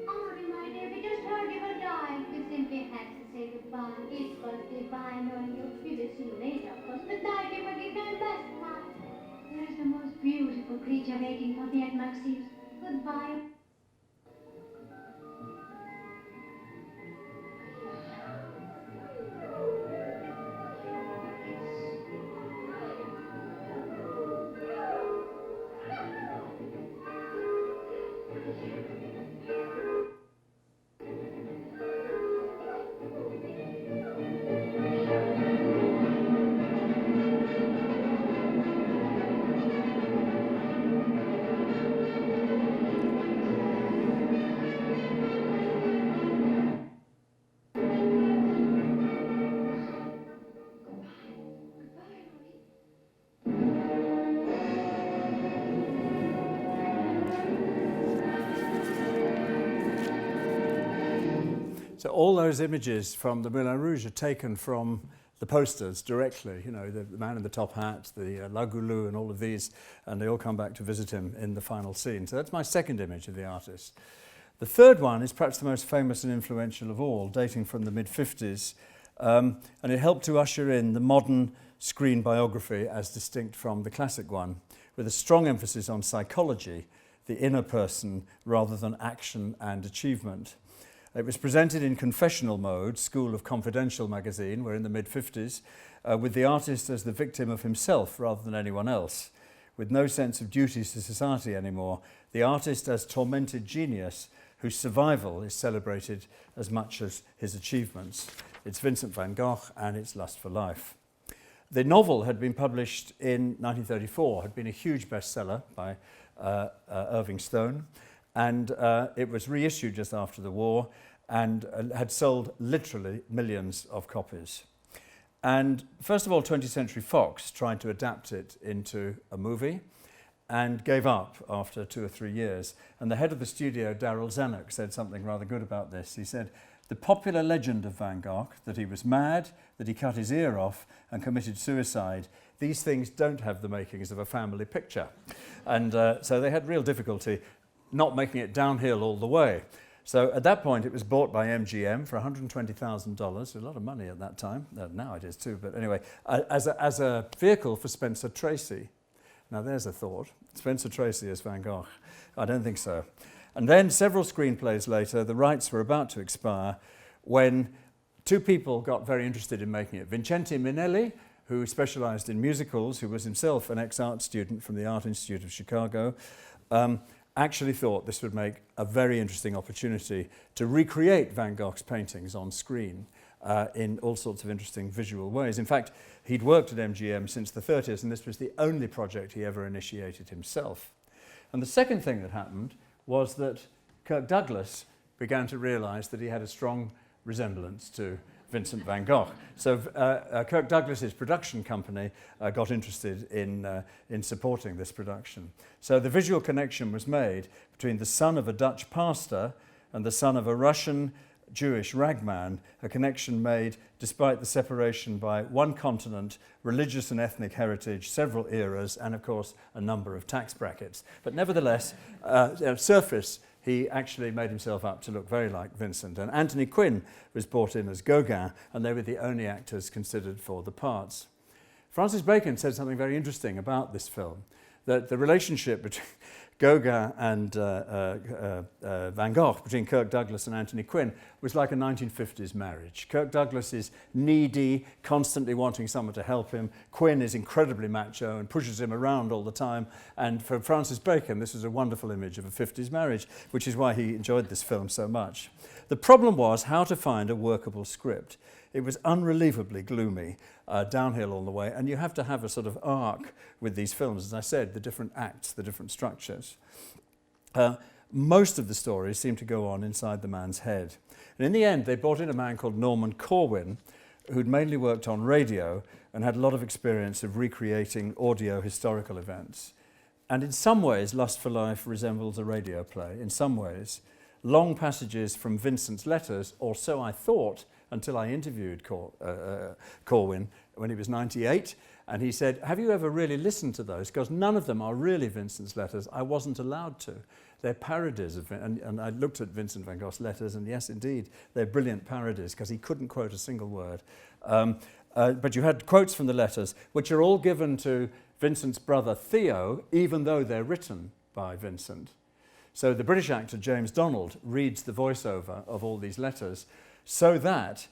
Honorary, my dear, we just heard you were dying. We simply had to say goodbye. It was divine knowing you. We will see you later, of course, but I give a very best time. There is the most beautiful creature waiting for me at Maxime's. Goodbye. So all those images from the Moulin Rouge are taken from the posters directly, you know, the man in the top hat, the La Goulou and all of these, and they all come back to visit him in the final scene. So that's my second image of the artist. The third one is perhaps the most famous and influential of all, dating from the mid-50s, and it helped to usher in the modern screen biography as distinct from the classic one, with a strong emphasis on psychology, the inner person, rather than action and achievement. It was presented in confessional mode, School of Confidential magazine, we're in the mid-50s, with the artist as the victim of himself rather than anyone else. With no sense of duties to society anymore, the artist as tormented genius whose survival is celebrated as much as his achievements. It's Vincent van Gogh and its Lust for Life. The novel had been published in 1934, had been a huge bestseller by Irving Stone, and it was reissued just after the war and had sold literally millions of copies. And first of all, 20th Century Fox tried to adapt it into a movie and gave up after 2 or 3 years. And the head of the studio, Darryl Zanuck, said something rather good about this. He said, "The popular legend of Van Gogh, that he was mad, that he cut his ear off and committed suicide, these things don't have the makings of a family picture." And so they had real difficulty not making it downhill all the way. So at that point, it was bought by MGM for $120,000, a lot of money at that time. Now it is too, but anyway, as a vehicle for Spencer Tracy. Now there's a thought. Spencer Tracy as Van Gogh. I don't think so. And then several screenplays later, the rights were about to expire when two people got very interested in making it. Vincente Minnelli, who specialized in musicals, who was himself an ex-art student from the Art Institute of Chicago, actually thought this would make a very interesting opportunity to recreate Van Gogh's paintings on screen in all sorts of interesting visual ways. In fact, he'd worked at MGM since the 30s, and this was the only project he ever initiated himself. And the second thing that happened was that Kirk Douglas began to realize that he had a strong resemblance to Vincent van Gogh. So Kirk Douglas's production company got interested in supporting this production. So the visual connection was made between the son of a Dutch pastor and the son of a Russian Jewish ragman, a connection made despite the separation by one continent, religious and ethnic heritage, several eras, and of course a number of tax brackets. But nevertheless, surface he actually made himself up to look very like Vincent. And Anthony Quinn was brought in as Gauguin, and they were the only actors considered for the parts. Francis Bacon said something very interesting about this film, that the relationship between Gauguin and Van Gogh, between Kirk Douglas and Anthony Quinn, was like a 1950s marriage. Kirk Douglas is needy, constantly wanting someone to help him. Quinn is incredibly macho and pushes him around all the time. And for Francis Bacon, this is a wonderful image of a 50s marriage, which is why he enjoyed this film so much. The problem was how to find a workable script. It was unrelievably gloomy, downhill all the way, and you have to have a sort of arc with these films. As I said, the different acts, the different structures. Most of the stories seem to go on inside the man's head. And in the end, they brought in a man called Norman Corwin, who'd mainly worked on radio and had a lot of experience of recreating audio historical events. And in some ways, Lust for Life resembles a radio play. In some ways, long passages from Vincent's letters, or so I thought, until I interviewed Corwin when he was 98, and he said, have you ever really listened to those? Because none of them are really Vincent's letters. I wasn't allowed to. They're parodies of, and I looked at Vincent van Gogh's letters, and yes, indeed, they're brilliant parodies, because he couldn't quote a single word. But you had quotes from the letters, which are all given to Vincent's brother Theo, even though they're written by Vincent. So the British actor James Donald reads the voiceover of all these letters, so that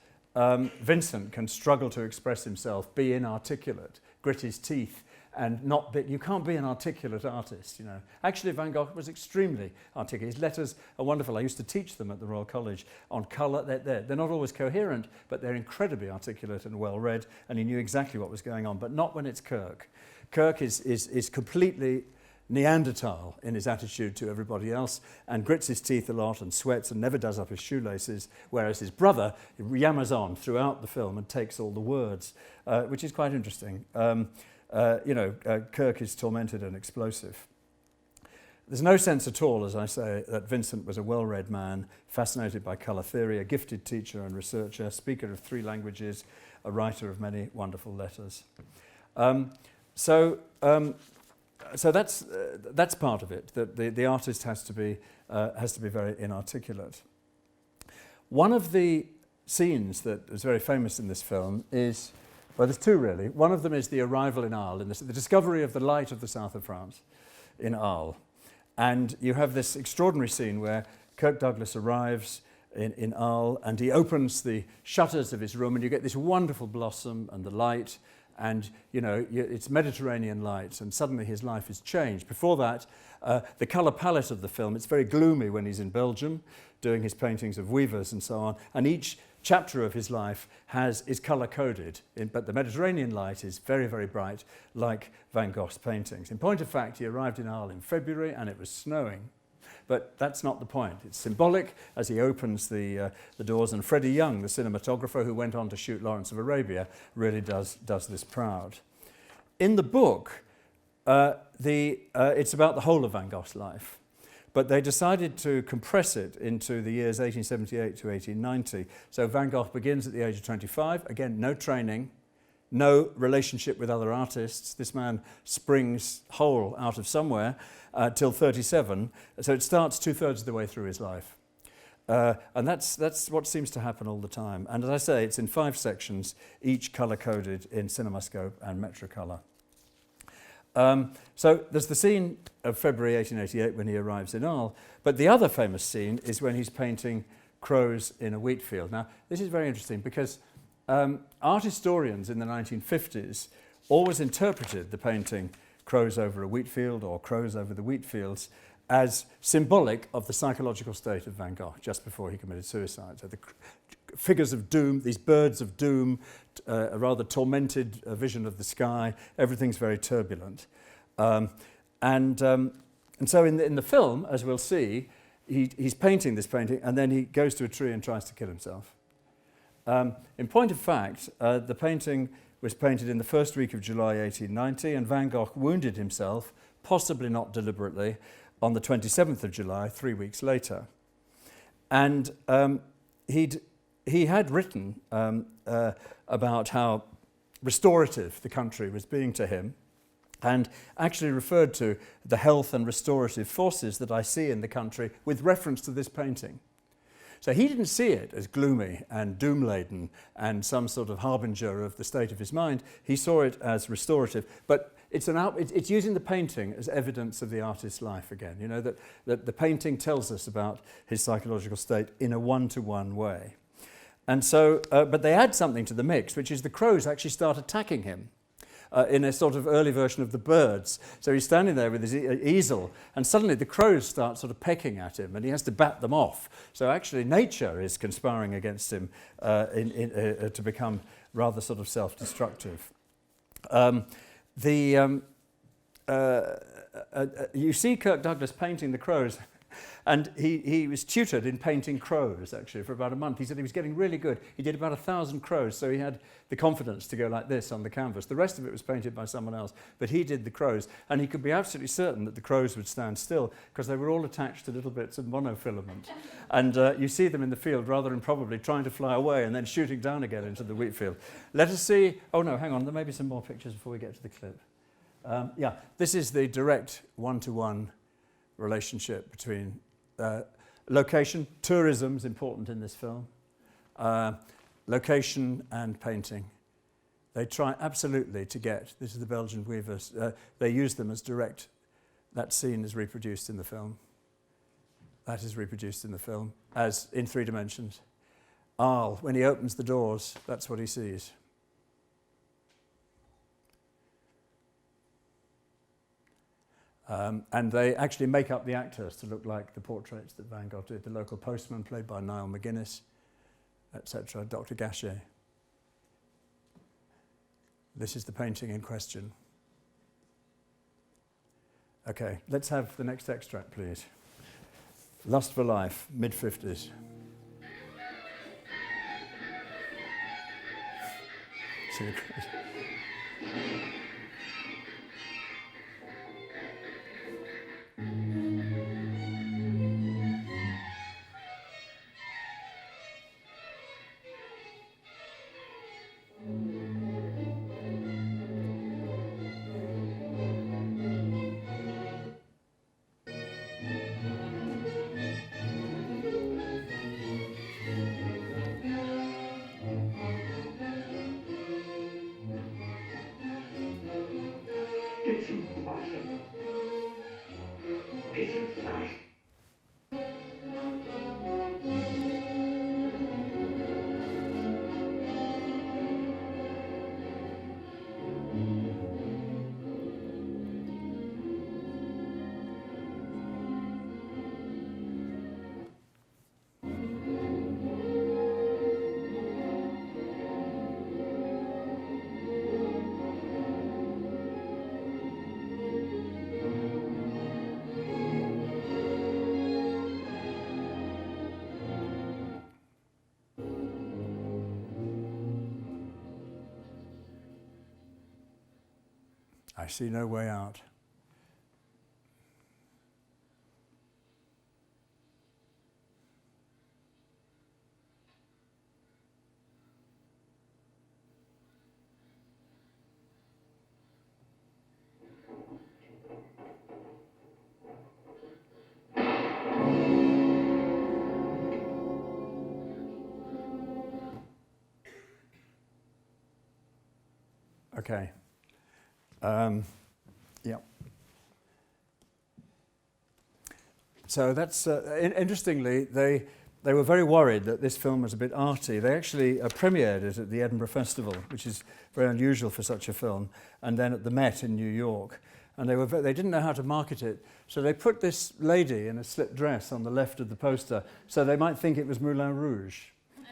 Vincent can struggle to express himself, be inarticulate, grit his teeth, and not be, you can't be an articulate artist, you know. Actually, Van Gogh was extremely articulate. His letters are wonderful. I used to teach them at the Royal College on colour. They're not always coherent, but they're incredibly articulate and well-read, and he knew exactly what was going on, but not when it's Kirk. Kirk is completely Neanderthal in his attitude to everybody else, and grits his teeth a lot and sweats and never does up his shoelaces, whereas his brother yammers on throughout the film and takes all the words, which is quite interesting. Kirk is tormented and explosive. There's no sense at all, as I say, that Vincent was a well-read man, fascinated by colour theory, a gifted teacher and researcher, speaker of 3 languages, a writer of many wonderful letters. So that's part of it. That the artist has to be very inarticulate. One of the scenes that is very famous in this film is, well, there's 2 really. One of them is the arrival in Arles, the discovery of the light of the south of France in Arles, and you have this extraordinary scene where Kirk Douglas arrives in Arles and he opens the shutters of his room, and you get this wonderful blossom and the light. And, you know, it's Mediterranean light, and suddenly his life is changed. Before that, the colour palette of the film, it's very gloomy when he's in Belgium, doing his paintings of weavers and so on. And each chapter of his life is colour-coded, but the Mediterranean light is very, very bright, like Van Gogh's paintings. In point of fact, he arrived in Arles in February, and it was snowing. But that's not the point. It's symbolic as he opens the doors, and Freddie Young, the cinematographer who went on to shoot Lawrence of Arabia, really does this proud. In the book, it's about the whole of Van Gogh's life, but they decided to compress it into the years 1878 to 1890. So Van Gogh begins at the age of 25, again, no training, no relationship with other artists. This man springs whole out of somewhere till 37. So it starts 2/3 of the way through his life. And that's what seems to happen all the time. And as I say, it's in 5 sections, each colour-coded in CinemaScope and Metrocolour. So there's the scene of February 1888 when he arrives in Arles, but the other famous scene is when he's painting crows in a wheat field. Now, this is very interesting because art historians in the 1950s always interpreted the painting Crows Over a Wheat Field or Crows Over the Wheat Fields as symbolic of the psychological state of Van Gogh just before he committed suicide. So the figures of doom, these birds of doom, a rather tormented vision of the sky, everything's very turbulent. And so in the film, as we'll see, he's painting this painting, and then he goes to a tree and tries to kill himself. In point of fact, the painting was painted in the first week of July 1890, and Van Gogh wounded himself, possibly not deliberately, on the 27th of July, 3 weeks later. And he had written about how restorative the country was being to him, and actually referred to the health and restorative forces that I see in the country with reference to this painting. So he didn't see it as gloomy and doom-laden and some sort of harbinger of the state of his mind. He saw it as restorative, but it's using the painting as evidence of the artist's life again. You know, that the painting tells us about his psychological state in a one-to-one way. And so, but they add something to the mix, which is the crows actually start attacking him. In a sort of early version of the birds. So he's standing there with his easel, and suddenly the crows start sort of pecking at him, and he has to bat them off. So actually nature is conspiring against him to become rather sort of self-destructive. You see Kirk Douglas painting the crows, and he was tutored in painting crows, actually, for about a month. He said he was getting really good. He did about 1,000 crows, so he had the confidence to go like this on the canvas. The rest of it was painted by someone else, but he did the crows, and he could be absolutely certain that the crows would stand still because they were all attached to little bits of monofilament. And you see them in the field rather improbably trying to fly away and then shooting down again into the wheat field. Let us see. Oh, no, hang on. There may be some more pictures before we get to the clip. Yeah, this is the direct one-to-one relationship between location. Tourism is important in this film. Location and painting. They try absolutely to get, this is the Belgian weavers, they use them as direct. That scene is reproduced in the film. That is reproduced in the film as in 3 dimensions. Arles, when he opens the doors, that's what he sees. And they actually make up the actors to look like the portraits that Van Gogh did. The local postman, played by Niall McGuinness, etc., Dr. Gachet. This is the painting in question. Okay, let's have the next extract, please. Lust for Life, mid-50s. It's impossible. It's impossible. I see no way out. Okay. Yeah. So that's interestingly, they were very worried that this film was a bit arty. They actually premiered it at the Edinburgh Festival, which is very unusual for such a film, and then at the Met in New York. And they didn't know how to market it, so they put this lady in a slip dress on the left of the poster, so they might think it was Moulin Rouge.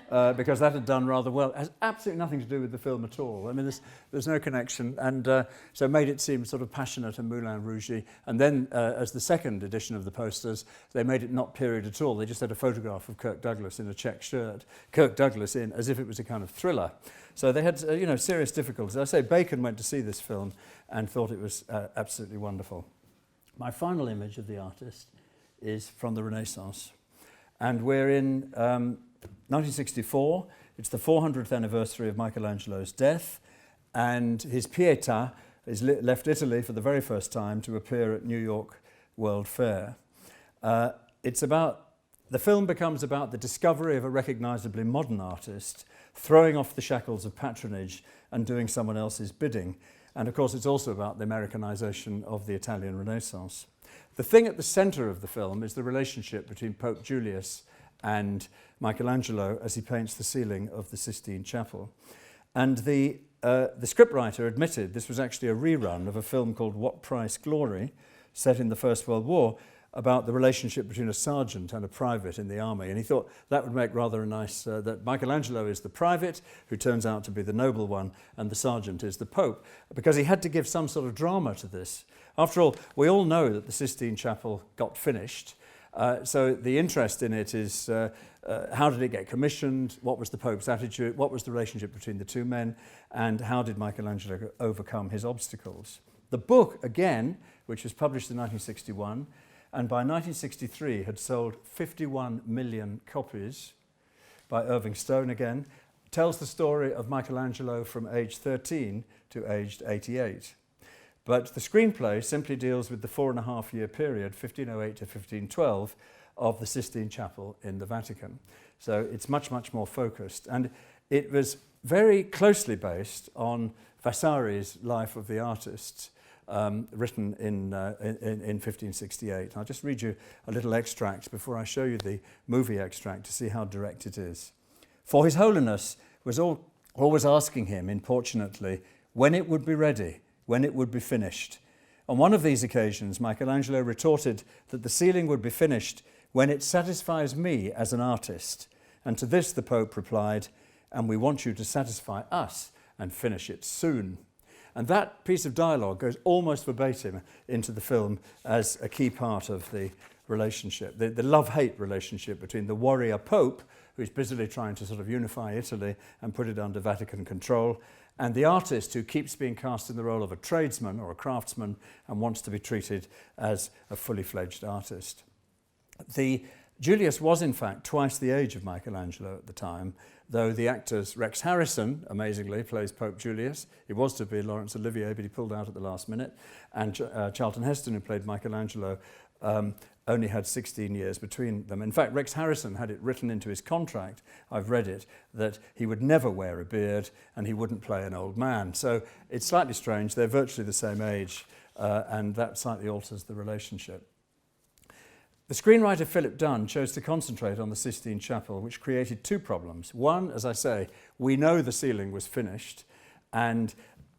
Because that had done rather well. It has absolutely nothing to do with the film at all. I mean, there's no connection, and so it made it seem sort of passionate and Moulin Rouge-y. And then, as the second edition of the posters, they made it not period at all. They just had a photograph of Kirk Douglas in a check shirt, Kirk Douglas in as if it was a kind of thriller. So they had, serious difficulties. I say Bacon went to see this film and thought it was absolutely wonderful. My final image of the artist is from the Renaissance, and we're in 1964, it's the 400th anniversary of Michelangelo's death, and his Pietà He's left Italy for the very first time to appear at New York World Fair. The film becomes about the discovery of a recognisably modern artist, throwing off the shackles of patronage and doing someone else's bidding. And of course, it's also about the Americanization of the Italian Renaissance. The thing at the centre of the film is the relationship between Pope Julius and Michelangelo as he paints the ceiling of the Sistine Chapel. And the scriptwriter admitted this was actually a rerun of a film called What Price Glory, set in the First World War, about the relationship between a sergeant and a private in the army. And he thought that would make rather a nice, that Michelangelo is the private, who turns out to be the noble one, and the sergeant is the Pope, because he had to give some sort of drama to this. After all, we all know that the Sistine Chapel got finished, so the interest in it is how did it get commissioned, what was the Pope's attitude, what was the relationship between the two men, and how did Michelangelo overcome his obstacles. The book, again, which was published in 1961, and by 1963 had sold 51 million copies, by Irving Stone again, tells the story of Michelangelo from age 13 to aged 88. But the screenplay simply deals with the 4.5-year period, 1508 to 1512, of the Sistine Chapel in the Vatican. So it's much, much more focused. And it was very closely based on Vasari's Life of the Artists, written in 1568. I'll just read you a little extract before I show you the movie extract to see how direct it is. For His Holiness was always asking him importunately when it would be ready, when it would be finished. On one of these occasions, Michelangelo retorted that the ceiling would be finished when it satisfies me as an artist. And to this the Pope replied, and we want you to satisfy us and finish it soon. And that piece of dialogue goes almost verbatim into the film as a key part of the relationship, the love-hate relationship between the warrior Pope, who's busily trying to sort of unify Italy and put it under Vatican control, and the artist who keeps being cast in the role of a tradesman or a craftsman and wants to be treated as a fully fledged artist. Julius was, in fact, twice the age of Michelangelo at the time, though the actors Rex Harrison, amazingly, plays Pope Julius. He was to be Laurence Olivier, but he pulled out at the last minute. And Charlton Heston, who played Michelangelo, only had 16 years between them. In fact, Rex Harrison had it written into his contract, I've read it, that he would never wear a beard and he wouldn't play an old man. So it's slightly strange. They're virtually the same age, and that slightly alters the relationship. The screenwriter Philip Dunn chose to concentrate on the Sistine Chapel, which created two problems. One, as I say, we know the ceiling was finished, and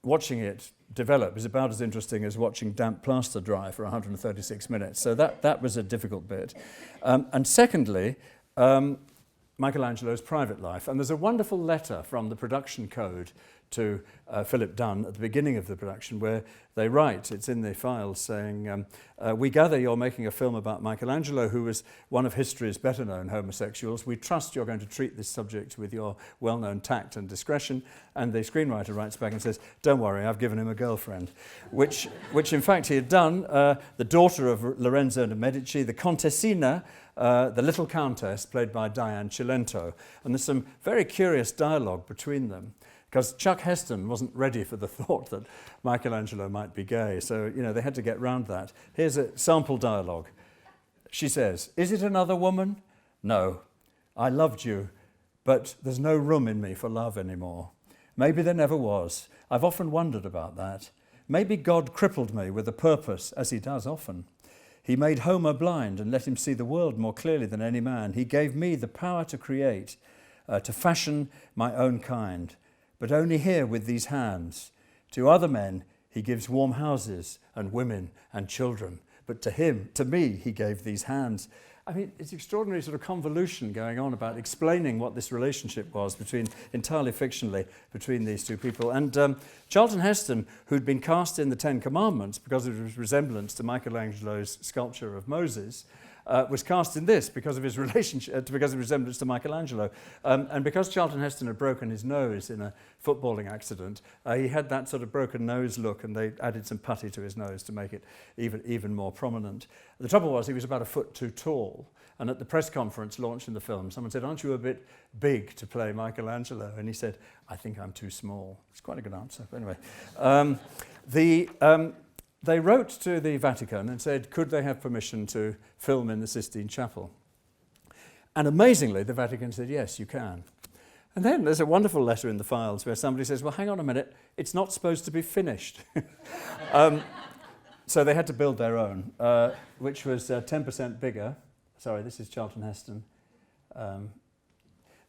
watching it develop is about as interesting as watching damp plaster dry for 136 minutes. So that was a difficult bit. And secondly, Michelangelo's private life. And there's a wonderful letter from the production code to Philip Dunn at the beginning of the production where they write, it's in the files, saying, we gather you're making a film about Michelangelo, who was one of history's better-known homosexuals. We trust you're going to treat this subject with your well-known tact and discretion. And the screenwriter writes back and says, don't worry, I've given him a girlfriend, which in fact he had done. The daughter of Lorenzo de' Medici, the Contessina, the little countess, played by Diane Cilento. And there's some very curious dialogue between them, because Chuck Heston wasn't ready for the thought that Michelangelo might be gay. So, they had to get round that. Here's a sample dialogue. She says, is it another woman? No. I loved you, but there's no room in me for love anymore. Maybe there never was. I've often wondered about that. Maybe God crippled me with a purpose, as he does often. He made Homer blind and let him see the world more clearly than any man. He gave me the power to create, to fashion my own kind, but only here with these hands. To other men, he gives warm houses and women and children, but to me, he gave these hands. I mean, it's extraordinary sort of convolution going on about explaining what this relationship was entirely fictionally, between these two people. And Charlton Heston, who'd been cast in the Ten Commandments because of his resemblance to Michelangelo's sculpture of Moses, was cast in this because of his relationship, because of his resemblance to Michelangelo. And because Charlton Heston had broken his nose in a footballing accident, he had that sort of broken nose look, and they added some putty to his nose to make it even more prominent. The trouble was he was about a foot too tall. And at the press conference launching the film, someone said, aren't you a bit big to play Michelangelo? And he said, I think I'm too small. It's quite a good answer. But anyway. They wrote to the Vatican and said, could they have permission to film in the Sistine Chapel? And amazingly, the Vatican said, yes, you can. And then there's a wonderful letter in the files where somebody says, well, hang on a minute, it's not supposed to be finished. So they had to build their own, which was 10% bigger. Sorry, this is Charlton Heston.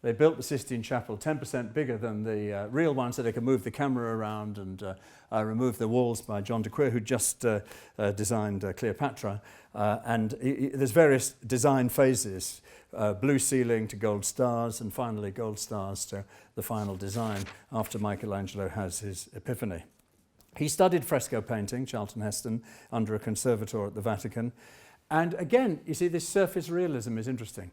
They built the Sistine Chapel 10% bigger than the real one, so they could move the camera around and remove the walls by John de Quer, who just designed Cleopatra. There's various design phases, blue ceiling to gold stars, and finally gold stars to the final design after Michelangelo has his Epiphany. He studied fresco painting, Charlton Heston, under a conservator at the Vatican. And again, you see, this surface realism is interesting.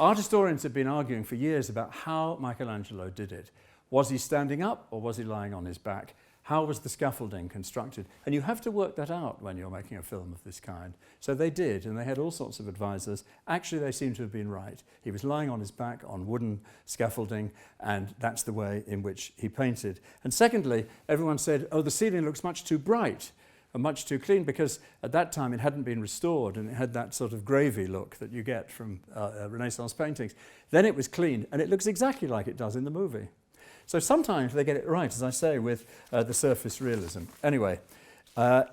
Art historians have been arguing for years about how Michelangelo did it. Was he standing up or was he lying on his back? How was the scaffolding constructed? And you have to work that out when you're making a film of this kind. So they did, and they had all sorts of advisors. Actually, they seem to have been right. He was lying on his back on wooden scaffolding, and that's the way in which he painted. And secondly, everyone said, oh, the ceiling looks much too bright and much too clean, because at that time it hadn't been restored and it had that sort of gravy look that you get from Renaissance paintings. Then it was cleaned, and it looks exactly like it does in the movie. So sometimes they get it right, as I say, with the surface realism. Anyway,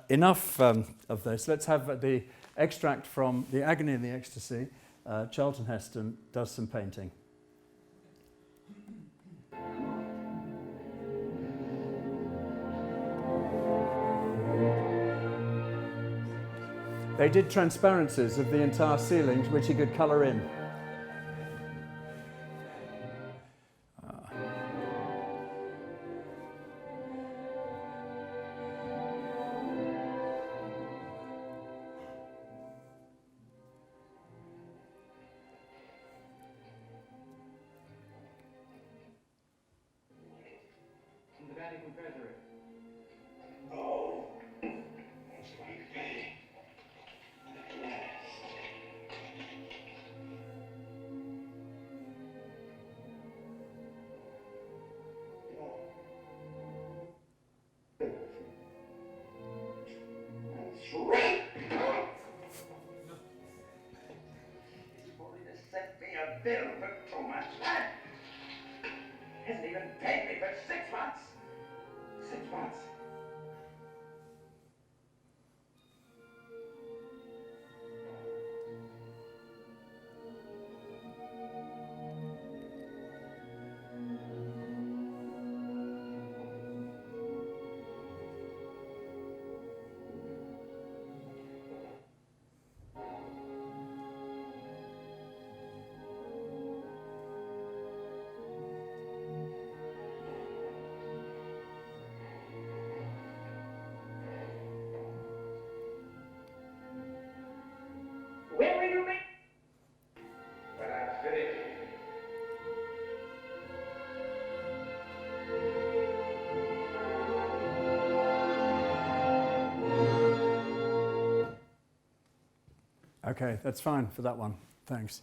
enough of this. Let's have the extract from The Agony and the Ecstasy. Charlton Heston does some painting. They did transparencies of the entire ceiling, which he could colour in. From the Vatican Treasury. Oh, that's my fate. At last. That's right. He's only to send me a bill for 2 months' rent. Hasn't even paid me for 6 months. 6 months. When will you make? When I'm finished. Okay, that's fine for that one. Thanks.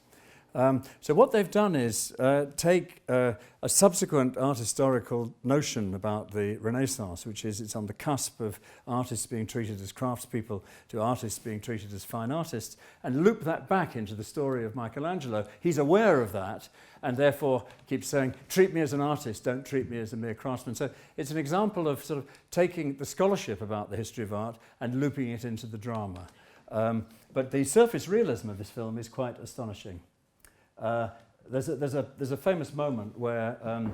So what they've done is take a subsequent art historical notion about the Renaissance, which is it's on the cusp of artists being treated as craftspeople to artists being treated as fine artists, and loop that back into the story of Michelangelo. He's aware of that and therefore keeps saying, treat me as an artist, don't treat me as a mere craftsman. So it's an example of sort of taking the scholarship about the history of art and looping it into the drama. But the surface realism of this film is quite astonishing. There's a famous moment where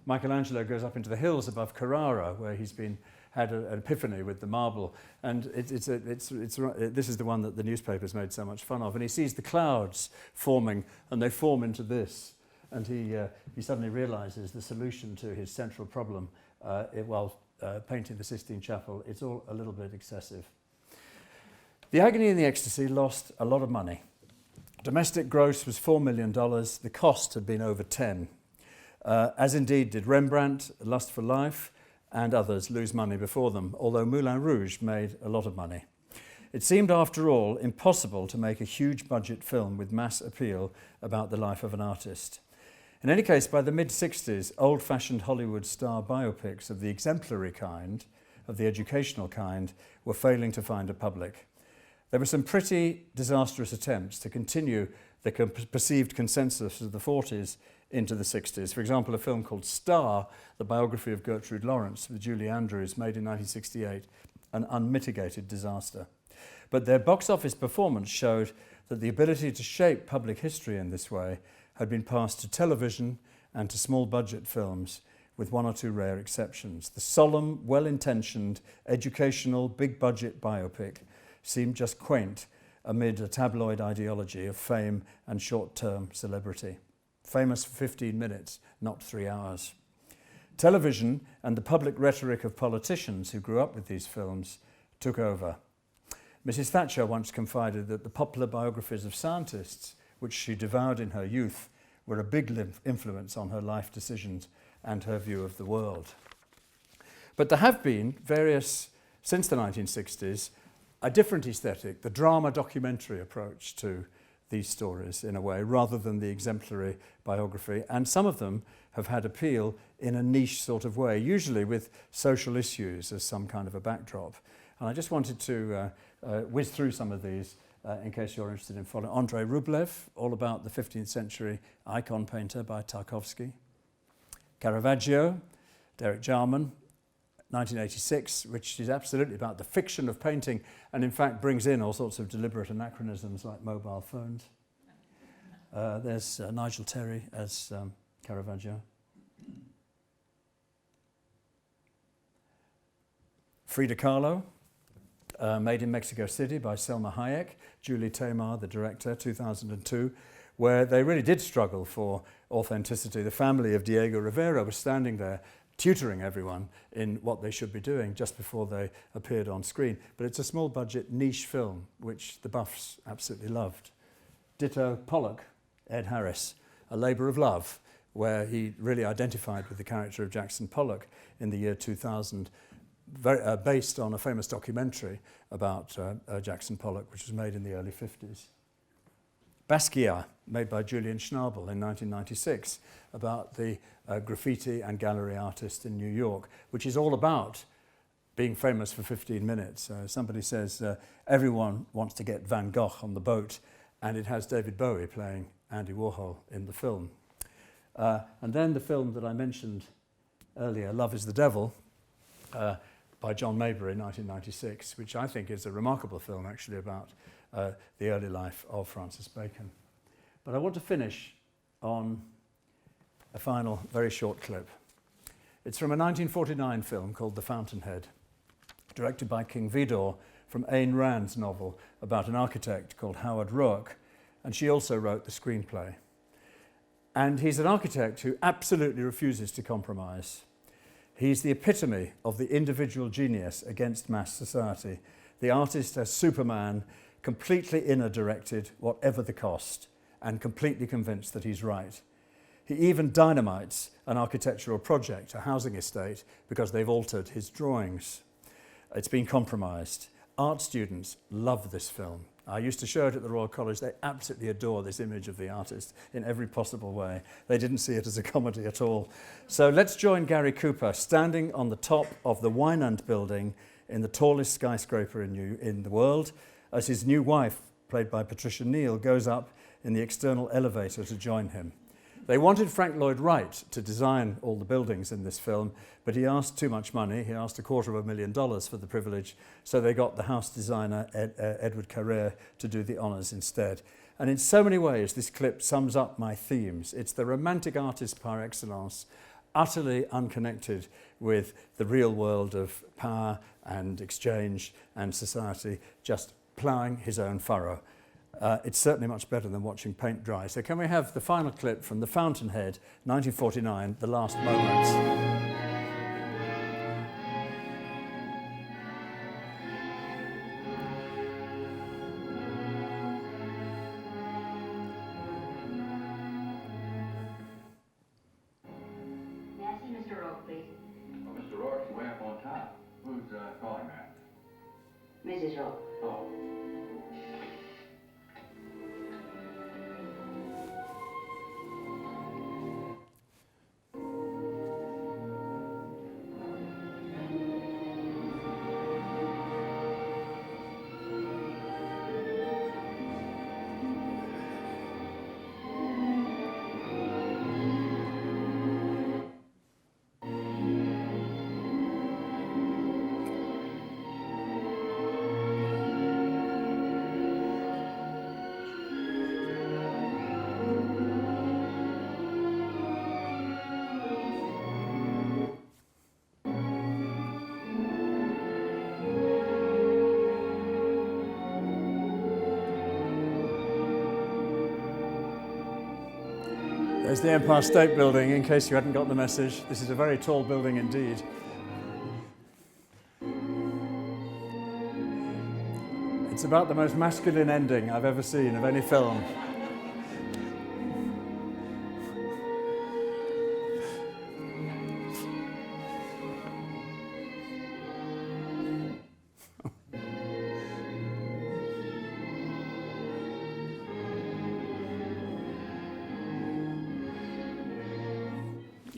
Michelangelo goes up into the hills above Carrara, where he's had an epiphany with the marble, and this is the one that the newspapers made so much fun of. And he sees the clouds forming, and they form into this, and he suddenly realizes the solution to his central problem while painting the Sistine Chapel. It's all a little bit excessive. The Agony and the Ecstasy lost a lot of money. Domestic gross was $4 million. The cost had been over 10. As indeed did Rembrandt, Lust for Life, and others lose money before them, although Moulin Rouge made a lot of money. It seemed, after all, impossible to make a huge budget film with mass appeal about the life of an artist. In any case, by the mid-60s, old-fashioned Hollywood star biopics of the exemplary kind of the educational kind were failing to find a public. There were some pretty disastrous attempts to continue the perceived consensus of the 40s into the 60s. For example, a film called Star, the biography of Gertrude Lawrence with Julie Andrews, made in 1968, an unmitigated disaster. But their box office performance showed that the ability to shape public history in this way had been passed to television and to small budget films, with one or two rare exceptions. The solemn, well-intentioned, educational, big-budget biopic seemed just quaint amid a tabloid ideology of fame and short-term celebrity. Famous for 15 minutes, not 3 hours. Television and the public rhetoric of politicians who grew up with these films took over. Mrs. Thatcher once confided that the popular biographies of scientists, which she devoured in her youth, were a big influence on her life decisions and her view of the world. But there have been various, since the 1960s, a different aesthetic, the drama documentary approach to these stories in a way, rather than the exemplary biography. And some of them have had appeal in a niche sort of way, usually with social issues as some kind of a backdrop. And I just wanted to whiz through some of these in case you're interested in following. Andrei Rublev, all about the 15th century icon painter by Tarkovsky. Caravaggio, Derek Jarman, 1986, which is absolutely about the fiction of painting and in fact brings in all sorts of deliberate anachronisms like mobile phones. There's Nigel Terry as Caravaggio. Frida Kahlo, made in Mexico City by Selma Hayek, Julie Taymar, the director, 2002, where they really did struggle for authenticity. The family of Diego Rivera was standing there tutoring everyone in what they should be doing just before they appeared on screen. But it's a small budget niche film which the buffs absolutely loved. Ditto Pollock, Ed Harris, A Labour of Love, where he really identified with the character of Jackson Pollock in the year 2000, based on a famous documentary about Jackson Pollock, which was made in the early 50s. Basquiat, made by Julian Schnabel in 1996, about the graffiti and gallery artist in New York, which is all about being famous for 15 minutes. Somebody says everyone wants to get Van Gogh on the boat, and it has David Bowie playing Andy Warhol in the film. And then the film that I mentioned earlier, Love is the Devil, by John Maybury in 1996, which I think is a remarkable film actually about the early life of Francis Bacon. But I want to finish on a final very short clip. It's from a 1949 film called The Fountainhead, directed by King Vidor from Ayn Rand's novel about an architect called Howard Roark, and she also wrote the screenplay. And he's an architect who absolutely refuses to compromise. He's the epitome of the individual genius against mass society, the artist as Superman, completely inner-directed, whatever the cost, and completely convinced that he's right. He even dynamites an architectural project, a housing estate, because they've altered his drawings. It's been compromised. Art students love this film. I used to show it at the Royal College. They absolutely adore this image of the artist in every possible way. They didn't see it as a comedy at all. So let's join Gary Cooper standing on the top of the Wynand building in the tallest skyscraper in the world, as his new wife, played by Patricia Neal, goes up in the external elevator to join him. They wanted Frank Lloyd Wright to design all the buildings in this film, but he asked too much money. He asked $250,000 for the privilege, so they got the house designer, Edward Carrere, to do the honours instead. And in so many ways, this clip sums up my themes. It's the romantic artist par excellence, utterly unconnected with the real world of power and exchange and society, just ploughing his own furrow. It's certainly much better than watching paint dry. So can we have the final clip from The Fountainhead, 1949, The Last Moments. May I see Mr. Rourke, please? Well, Mr. Rourke's way up on top. Who's calling that? Mrs. Rourke. Oh. There's the Empire State Building, in case you hadn't got the message. This is a very tall building indeed. It's about the most masculine ending I've ever seen of any film.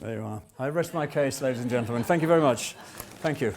There you are. I rest my case, ladies and gentlemen. Thank you very much. Thank you.